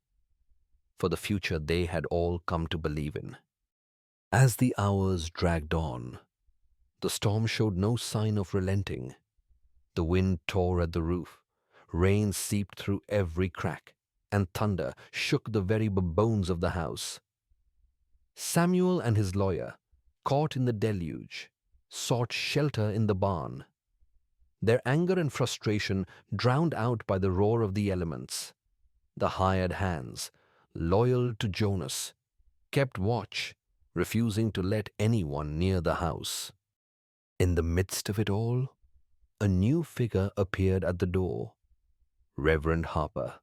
for the future they had all come to believe in. As the hours dragged on, the storm showed no sign of relenting. The wind tore at the roof, rain seeped through every crack, and thunder shook the very bones of the house. Samuel and his lawyer, caught in the deluge, sought shelter in the barn, their anger and frustration drowned out by the roar of the elements. The hired hands, loyal to Jonas, kept watch, refusing to let anyone near the house. In the midst of it all, a new figure appeared at the door. Reverend Harper,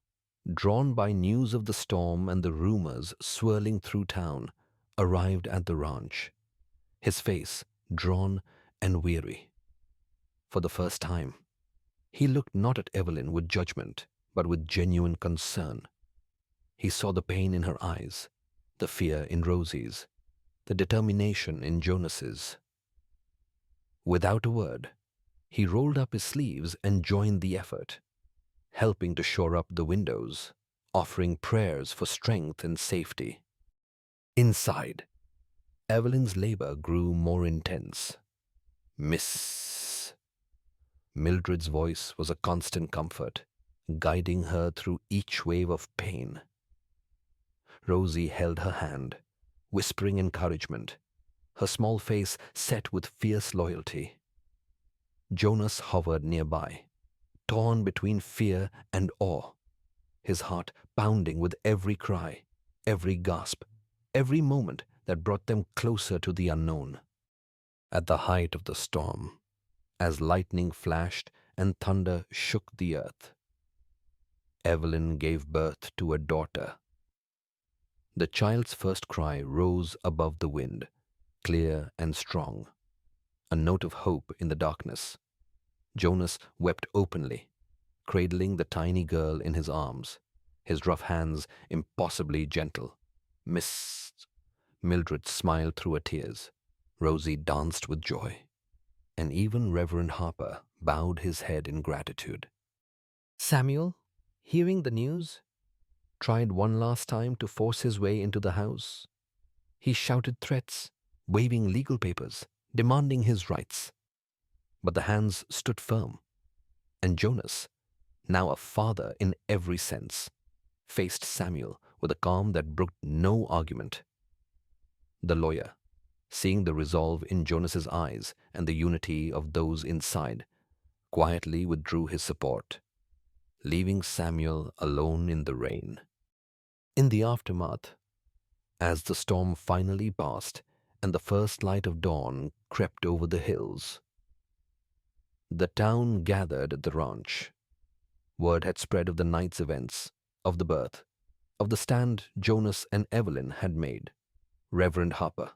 drawn by news of the storm and the rumors swirling through town, arrived at the ranch, his face drawn and weary. For the first time, he looked not at Evelyn with judgment, but with genuine concern. He saw the pain in her eyes, the fear in Rosie's, the determination in Jonas's. Without a word, he rolled up his sleeves and joined the effort, helping to shore up the windows, offering prayers for strength and safety. Inside, Evelyn's labor grew more intense. Miss Mildred's voice was a constant comfort, guiding her through each wave of pain. Rosie held her hand, whispering encouragement, her small face set with fierce loyalty. Jonas hovered nearby, torn between fear and awe, his heart pounding with every cry, every gasp, every moment that brought them closer to the unknown. At the height of the storm, as lightning flashed and thunder shook the earth, Evelyn gave birth to a daughter. The child's first cry rose above the wind, clear and strong, a note of hope in the darkness. Jonas wept openly, cradling the tiny girl in his arms, his rough hands impossibly gentle. Miss Mildred smiled through her tears. Rosie danced with joy, and even Reverend Harper bowed his head in gratitude. Samuel, hearing the news, tried one last time to force his way into the house. He shouted threats, waving legal papers, demanding his rights. But the hands stood firm, and Jonas, now a father in every sense, faced Samuel with a calm that brooked no argument. The lawyer, seeing the resolve in Jonas's eyes and the unity of those inside, quietly withdrew his support, leaving Samuel alone in the rain. In the aftermath, as the storm finally passed and the first light of dawn crept over the hills, the town gathered at the ranch. Word had spread of the night's events, of the birth, of the stand Jonas and Evelyn had made. Reverend Harper,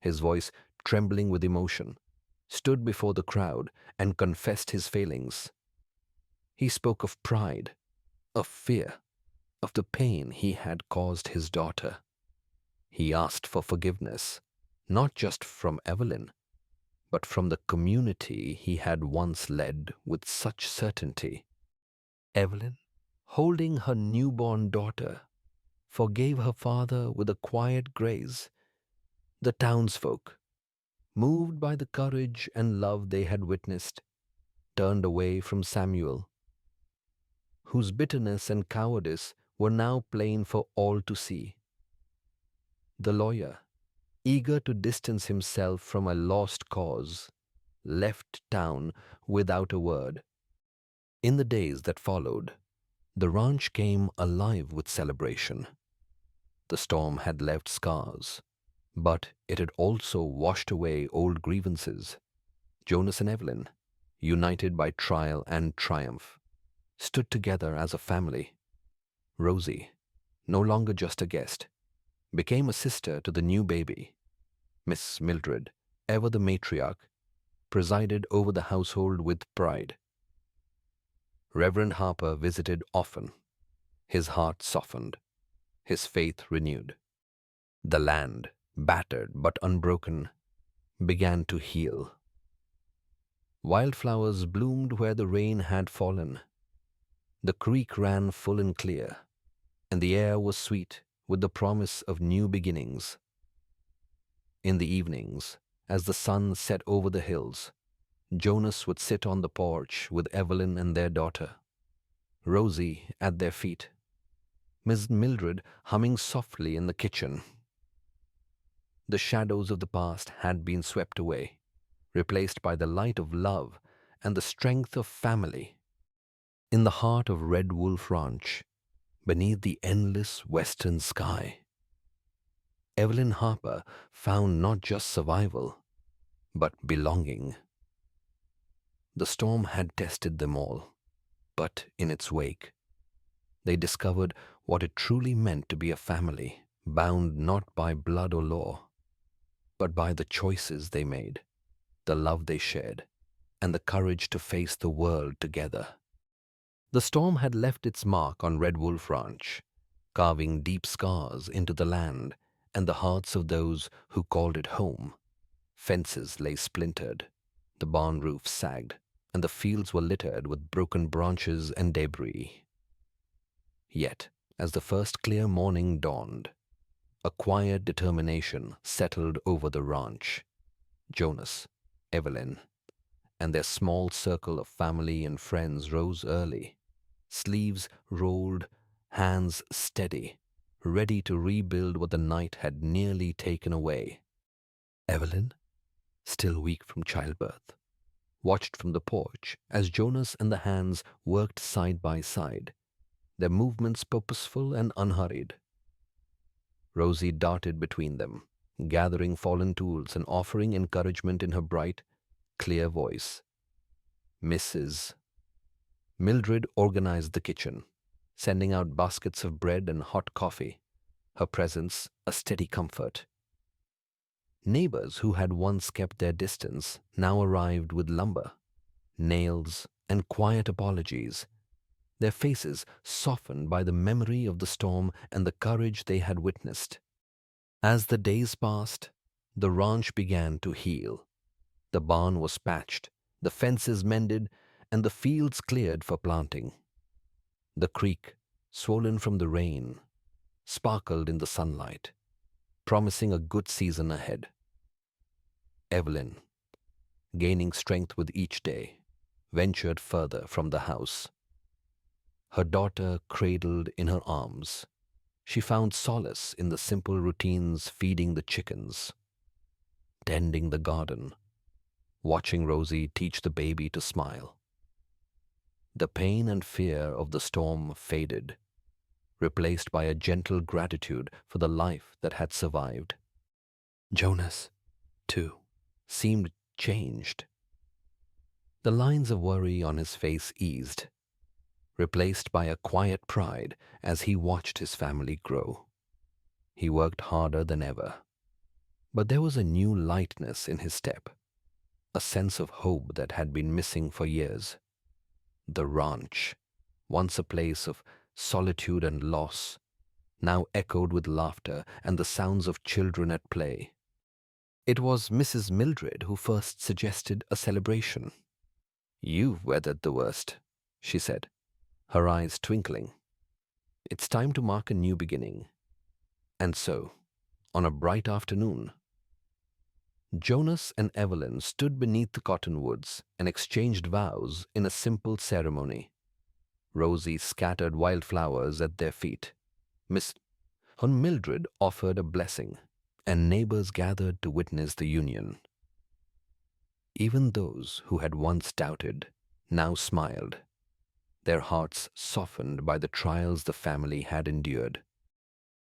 his voice trembling with emotion, stood before the crowd and confessed his failings. He spoke of pride, of fear, of the pain he had caused his daughter. He asked for forgiveness, not just from Evelyn, but from the community he had once led with such certainty. Evelyn, holding her newborn daughter, forgave her father with a quiet grace. The townsfolk, moved by the courage and love they had witnessed, turned away from Samuel, whose bitterness and cowardice were now plain for all to see. The lawyer, eager to distance himself from a lost cause, left town without a word. In the days that followed, the ranch came alive with celebration. The storm had left scars, but it had also washed away old grievances. Jonas and Evelyn, united by trial and triumph, stood together as a family. Rosie, no longer just a guest, became a sister to the new baby. Miss Mildred, ever the matriarch, presided over the household with pride. Reverend Harper visited often, his heart softened, his faith renewed. The land, battered but unbroken, began to heal. Wildflowers bloomed where the rain had fallen. The creek ran full and clear, and the air was sweet with the promise of new beginnings. In the evenings, as the sun set over the hills, Jonas would sit on the porch with Evelyn and their daughter, Rosie at their feet, Miss Mildred humming softly in the kitchen. The shadows of the past had been swept away, replaced by the light of love and the strength of family. In the heart of Red Wolf Ranch, beneath the endless western sky, Evelyn Harper found not just survival, but belonging. The storm had tested them all, but in its wake, they discovered what it truly meant to be a family, bound not by blood or law, but by the choices they made, the love they shared, and the courage to face the world together. The storm had left its mark on Red Wolf Ranch, carving deep scars into the land and the hearts of those who called it home. Fences lay splintered, the barn roof sagged, and the fields were littered with broken branches and debris. Yet, as the first clear morning dawned, a quiet determination settled over the ranch. Jonas, Evelyn, and their small circle of family and friends rose early, sleeves rolled, hands steady, ready to rebuild what the night had nearly taken away. Evelyn, still weak from childbirth, watched from the porch as Jonas and the hands worked side by side, their movements purposeful and unhurried. Rosie darted between them, gathering fallen tools and offering encouragement in her bright, clear voice. Mrs. Mildred organized the kitchen, sending out baskets of bread and hot coffee, her presence a steady comfort. Neighbors who had once kept their distance now arrived with lumber, nails, and quiet apologies, their faces softened by the memory of the storm and the courage they had witnessed. As the days passed, the ranch began to heal. The barn was patched, the fences mended, and the fields cleared for planting. The creek, swollen from the rain, sparkled in the sunlight, promising a good season ahead. Evelyn, gaining strength with each day, ventured further from the house. Her daughter cradled in her arms, she found solace in the simple routines: feeding the chickens, tending the garden, watching Rosie teach the baby to smile. The pain and fear of the storm faded, replaced by a gentle gratitude for the life that had survived. Jonas, too, seemed changed. The lines of worry on his face eased, replaced by a quiet pride as he watched his family grow. He worked harder than ever, but there was a new lightness in his step, a sense of hope that had been missing for years. The ranch, once a place of solitude and loss, now echoed with laughter and the sounds of children at play. It was Mrs. Mildred who first suggested a celebration. "You've weathered the worst," she said, her eyes twinkling. "It's time to mark a new beginning." And so, on a bright afternoon, Jonas and Evelyn stood beneath the cottonwoods and exchanged vows in a simple ceremony. Rosie scattered wildflowers at their feet. Miss Mildred offered a blessing, and neighbors gathered to witness the union. Even those who had once doubted now smiled, their hearts softened by the trials the family had endured.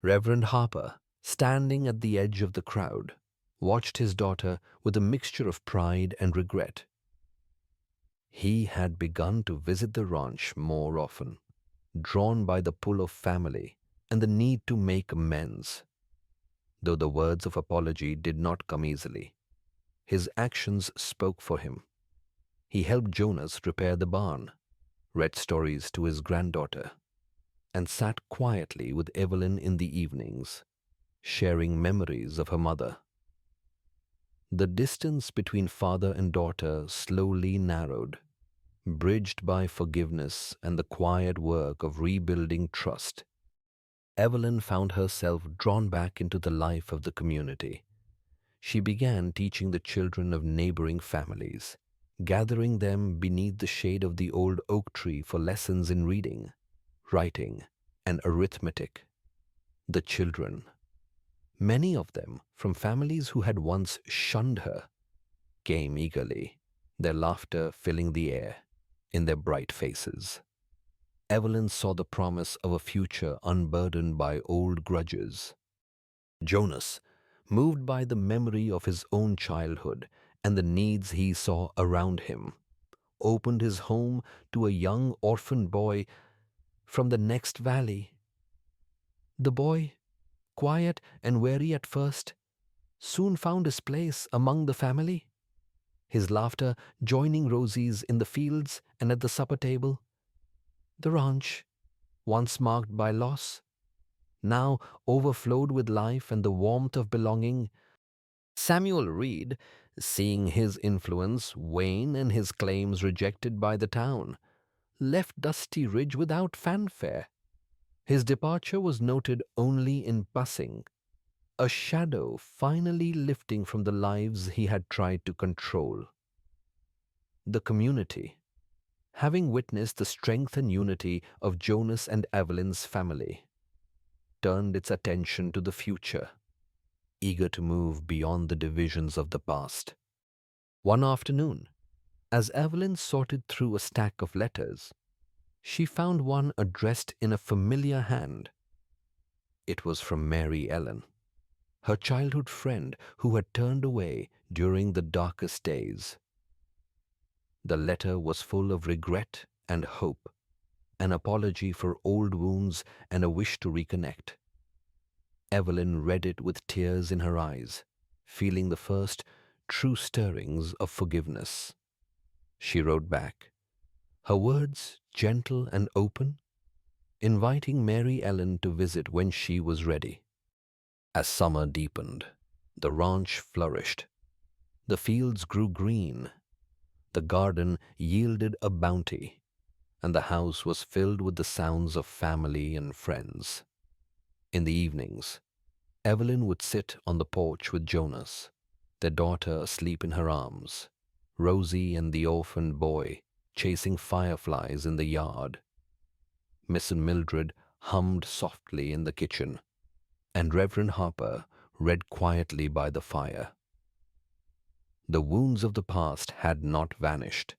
Reverend Harper, standing at the edge of the crowd, watched his daughter with a mixture of pride and regret. He had begun to visit the ranch more often, drawn by the pull of family and the need to make amends. Though the words of apology did not come easily, his actions spoke for him. He helped Jonas repair the barn, read stories to his granddaughter, and sat quietly with Evelyn in the evenings, sharing memories of her mother. The distance between father and daughter slowly narrowed, bridged by forgiveness and the quiet work of rebuilding trust. Evelyn found herself drawn back into the life of the community. She began teaching the children of neighboring families, gathering them beneath the shade of the old oak tree for lessons in reading, writing, and arithmetic. The children, many of them from families who had once shunned her, came eagerly, their laughter filling the air in their bright faces. Evelyn saw the promise of a future unburdened by old grudges. Jonas, moved by the memory of his own childhood and the needs he saw around him, opened his home to a young orphan boy from the next valley. The boy, quiet and wary at first, soon found his place among the family, his laughter joining Rosie's in the fields and at the supper table. The ranch, once marked by loss, now overflowed with life and the warmth of belonging. Samuel Reed, seeing his influence wane and his claims rejected by the town, left Dusty Ridge without fanfare. His departure was noted only in passing, a shadow finally lifting from the lives he had tried to control. The community, having witnessed the strength and unity of Jonas and Evelyn's family, turned its attention to the future, eager to move beyond the divisions of the past. One afternoon, as Evelyn sorted through a stack of letters, she found one addressed in a familiar hand. It was from Mary Ellen, her childhood friend who had turned away during the darkest days. The letter was full of regret and hope, an apology for old wounds and a wish to reconnect. Evelyn read it with tears in her eyes, feeling the first true stirrings of forgiveness. She wrote back, her words gentle and open, inviting Mary Ellen to visit when she was ready. As summer deepened, the ranch flourished. The fields grew green, the garden yielded a bounty, and the house was filled with the sounds of family and friends. In the evenings, Evelyn would sit on the porch with Jonas, their daughter asleep in her arms, Rosie and the orphaned boy chasing fireflies in the yard. Miss Mildred hummed softly in the kitchen, and Reverend Harper read quietly by the fire. The wounds of the past had not vanished,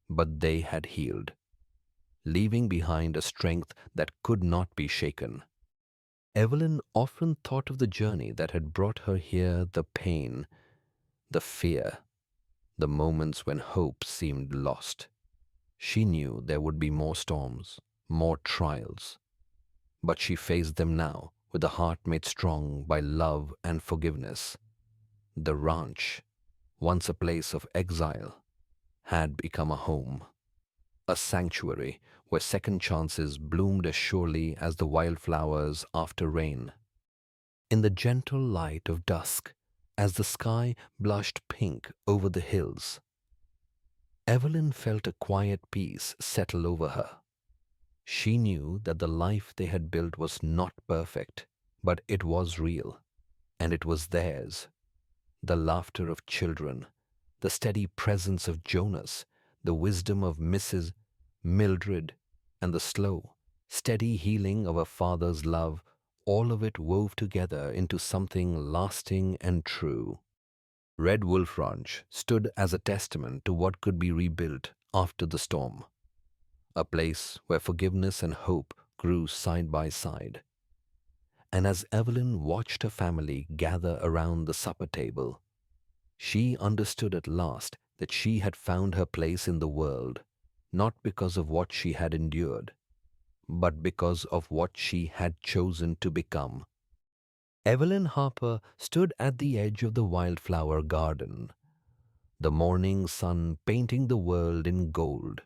but they had healed, leaving behind a strength that could not be shaken. Evelyn often thought of the journey that had brought her here, the pain, the fear, the moments when hope seemed lost. She knew there would be more storms, more trials, but she faced them now with a heart made strong by love and forgiveness. The ranch, once a place of exile, had become a home, a sanctuary where second chances bloomed as surely as the wildflowers after rain. In the gentle light of dusk, as the sky blushed pink over the hills, Evelyn felt a quiet peace settle over her. She knew that the life they had built was not perfect, but it was real, and it was theirs. The laughter of children, the steady presence of Jonas, the wisdom of Mrs. Mildred, and the slow, steady healing of her father's love, all of it wove together into something lasting and true. Red Wolf Ranch stood as a testament to what could be rebuilt after the storm, a place where forgiveness and hope grew side by side. And as Evelyn watched her family gather around the supper table, she understood at last that she had found her place in the world, not because of what she had endured, but because of what she had chosen to become. Evelyn Harper stood at the edge of the wildflower garden, the morning sun painting the world in gold.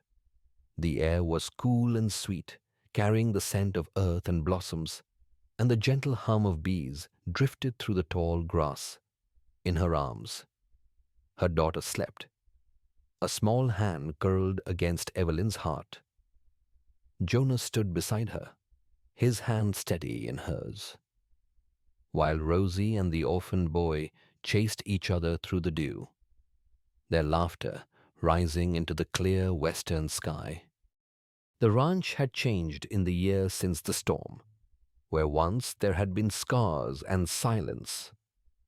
The air was cool and sweet, carrying the scent of earth and blossoms, and the gentle hum of bees drifted through the tall grass. In her arms, her daughter slept, a small hand curled against Evelyn's heart. Jonas stood beside her, his hand steady in hers, while Rosie and the orphaned boy chased each other through the dew, their laughter rising into the clear western sky. The ranch had changed in the years since the storm. Where once there had been scars and silence,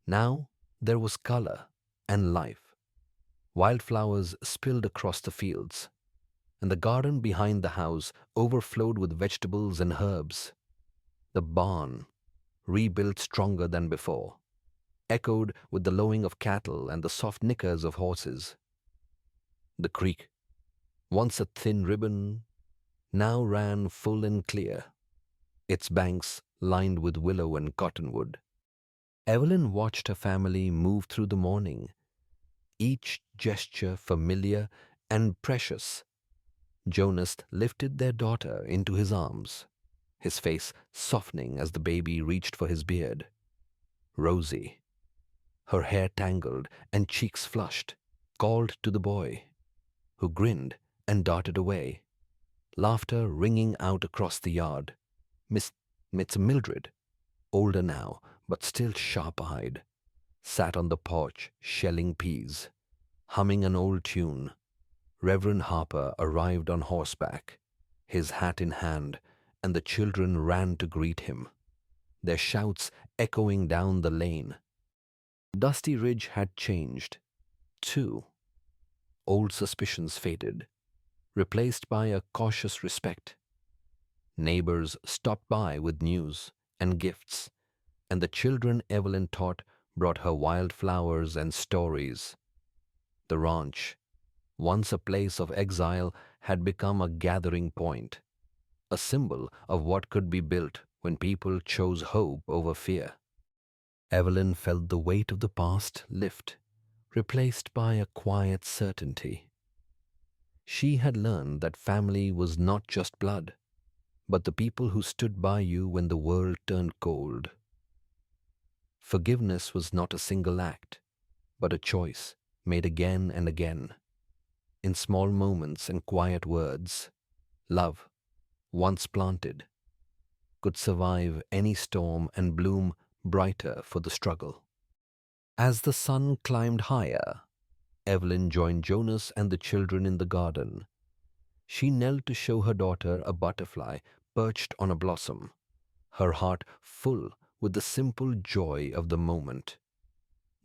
now there was color and life. Wildflowers spilled across the fields, and the garden behind the house overflowed with vegetables and herbs. The barn, rebuilt stronger than before, echoed with the lowing of cattle and the soft nickers of horses. The creek, once a thin ribbon, now ran full and clear, its banks lined with willow and cottonwood. Evelyn watched her family move through the morning, each gesture familiar and precious. Jonas lifted their daughter into his arms, his face softening as the baby reached for his beard. Rosie, her hair tangled and cheeks flushed, called to the boy, who grinned and darted away, laughter ringing out across the yard. Miss Mildred, older now but still sharp-eyed, sat on the porch shelling peas, humming an old tune. Reverend Harper arrived on horseback, his hat in hand, and the children ran to greet him, their shouts echoing down the lane. Dusty Ridge had changed, too. Old suspicions faded, replaced by a cautious respect. Neighbors stopped by with news and gifts, and the children Evelyn taught brought her wildflowers and stories. The ranch, once a place of exile, had become a gathering point, a symbol of what could be built when people chose hope over fear. Evelyn felt the weight of the past lift, replaced by a quiet certainty. She had learned that family was not just blood, but the people who stood by you when the world turned cold. Forgiveness was not a single act, but a choice made again and again, in small moments and quiet words. Love, once planted, could survive any storm and bloom brighter for the struggle. As the sun climbed higher, Evelyn joined Jonas and the children in the garden. She knelt to show her daughter a butterfly perched on a blossom, her heart full with the simple joy of the moment.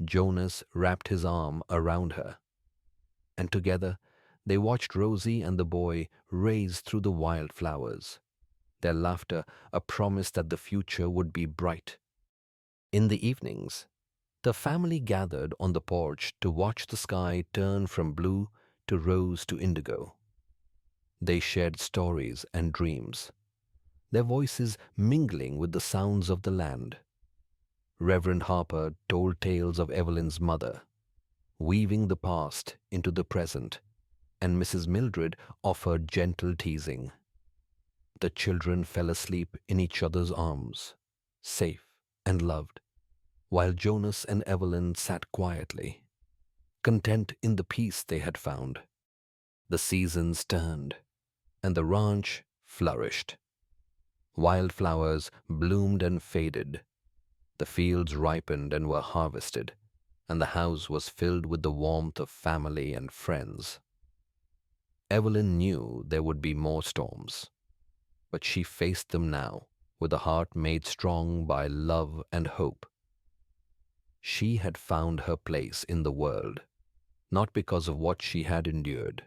Jonas wrapped his arm around her, and together they watched Rosie and the boy race through the wildflowers, their laughter a promise that the future would be bright. In the evenings, the family gathered on the porch to watch the sky turn from blue to rose to indigo. They shared stories and dreams, their voices mingling with the sounds of the land. Reverend Harper told tales of Evelyn's mother, weaving the past into the present, and Mrs. Mildred offered gentle teasing. The children fell asleep in each other's arms, safe and loved, while Jonas and Evelyn sat quietly, content in the peace they had found. The seasons turned, and the ranch flourished. Wildflowers bloomed and faded. The fields ripened and were harvested, and the house was filled with the warmth of family and friends. Evelyn knew there would be more storms, but she faced them now with a heart made strong by love and hope. She had found her place in the world, not because of what she had endured,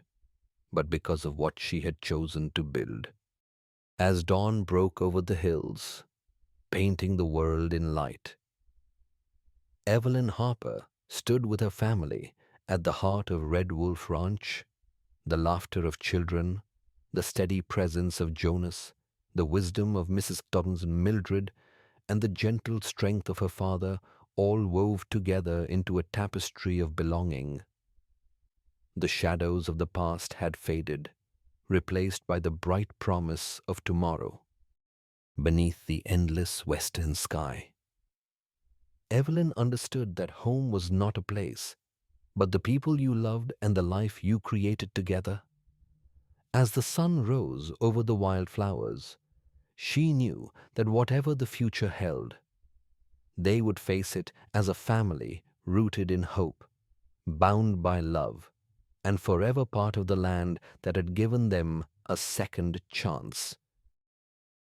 but because of what she had chosen to build. As dawn broke over the hills, painting the world in light, Evelyn Harper stood with her family at the heart of Red Wolf Ranch. The laughter of children, the steady presence of Jonas, the wisdom of Mrs. Toddens and Mildred, and the gentle strength of her father all wove together into a tapestry of belonging. The shadows of the past had faded, replaced by the bright promise of tomorrow beneath the endless western sky. Evelyn understood that home was not a place, but the people you loved and the life you created together. As the sun rose over the wildflowers, she knew that whatever the future held, they would face it as a family rooted in hope, bound by love, and forever part of the land that had given them a second chance.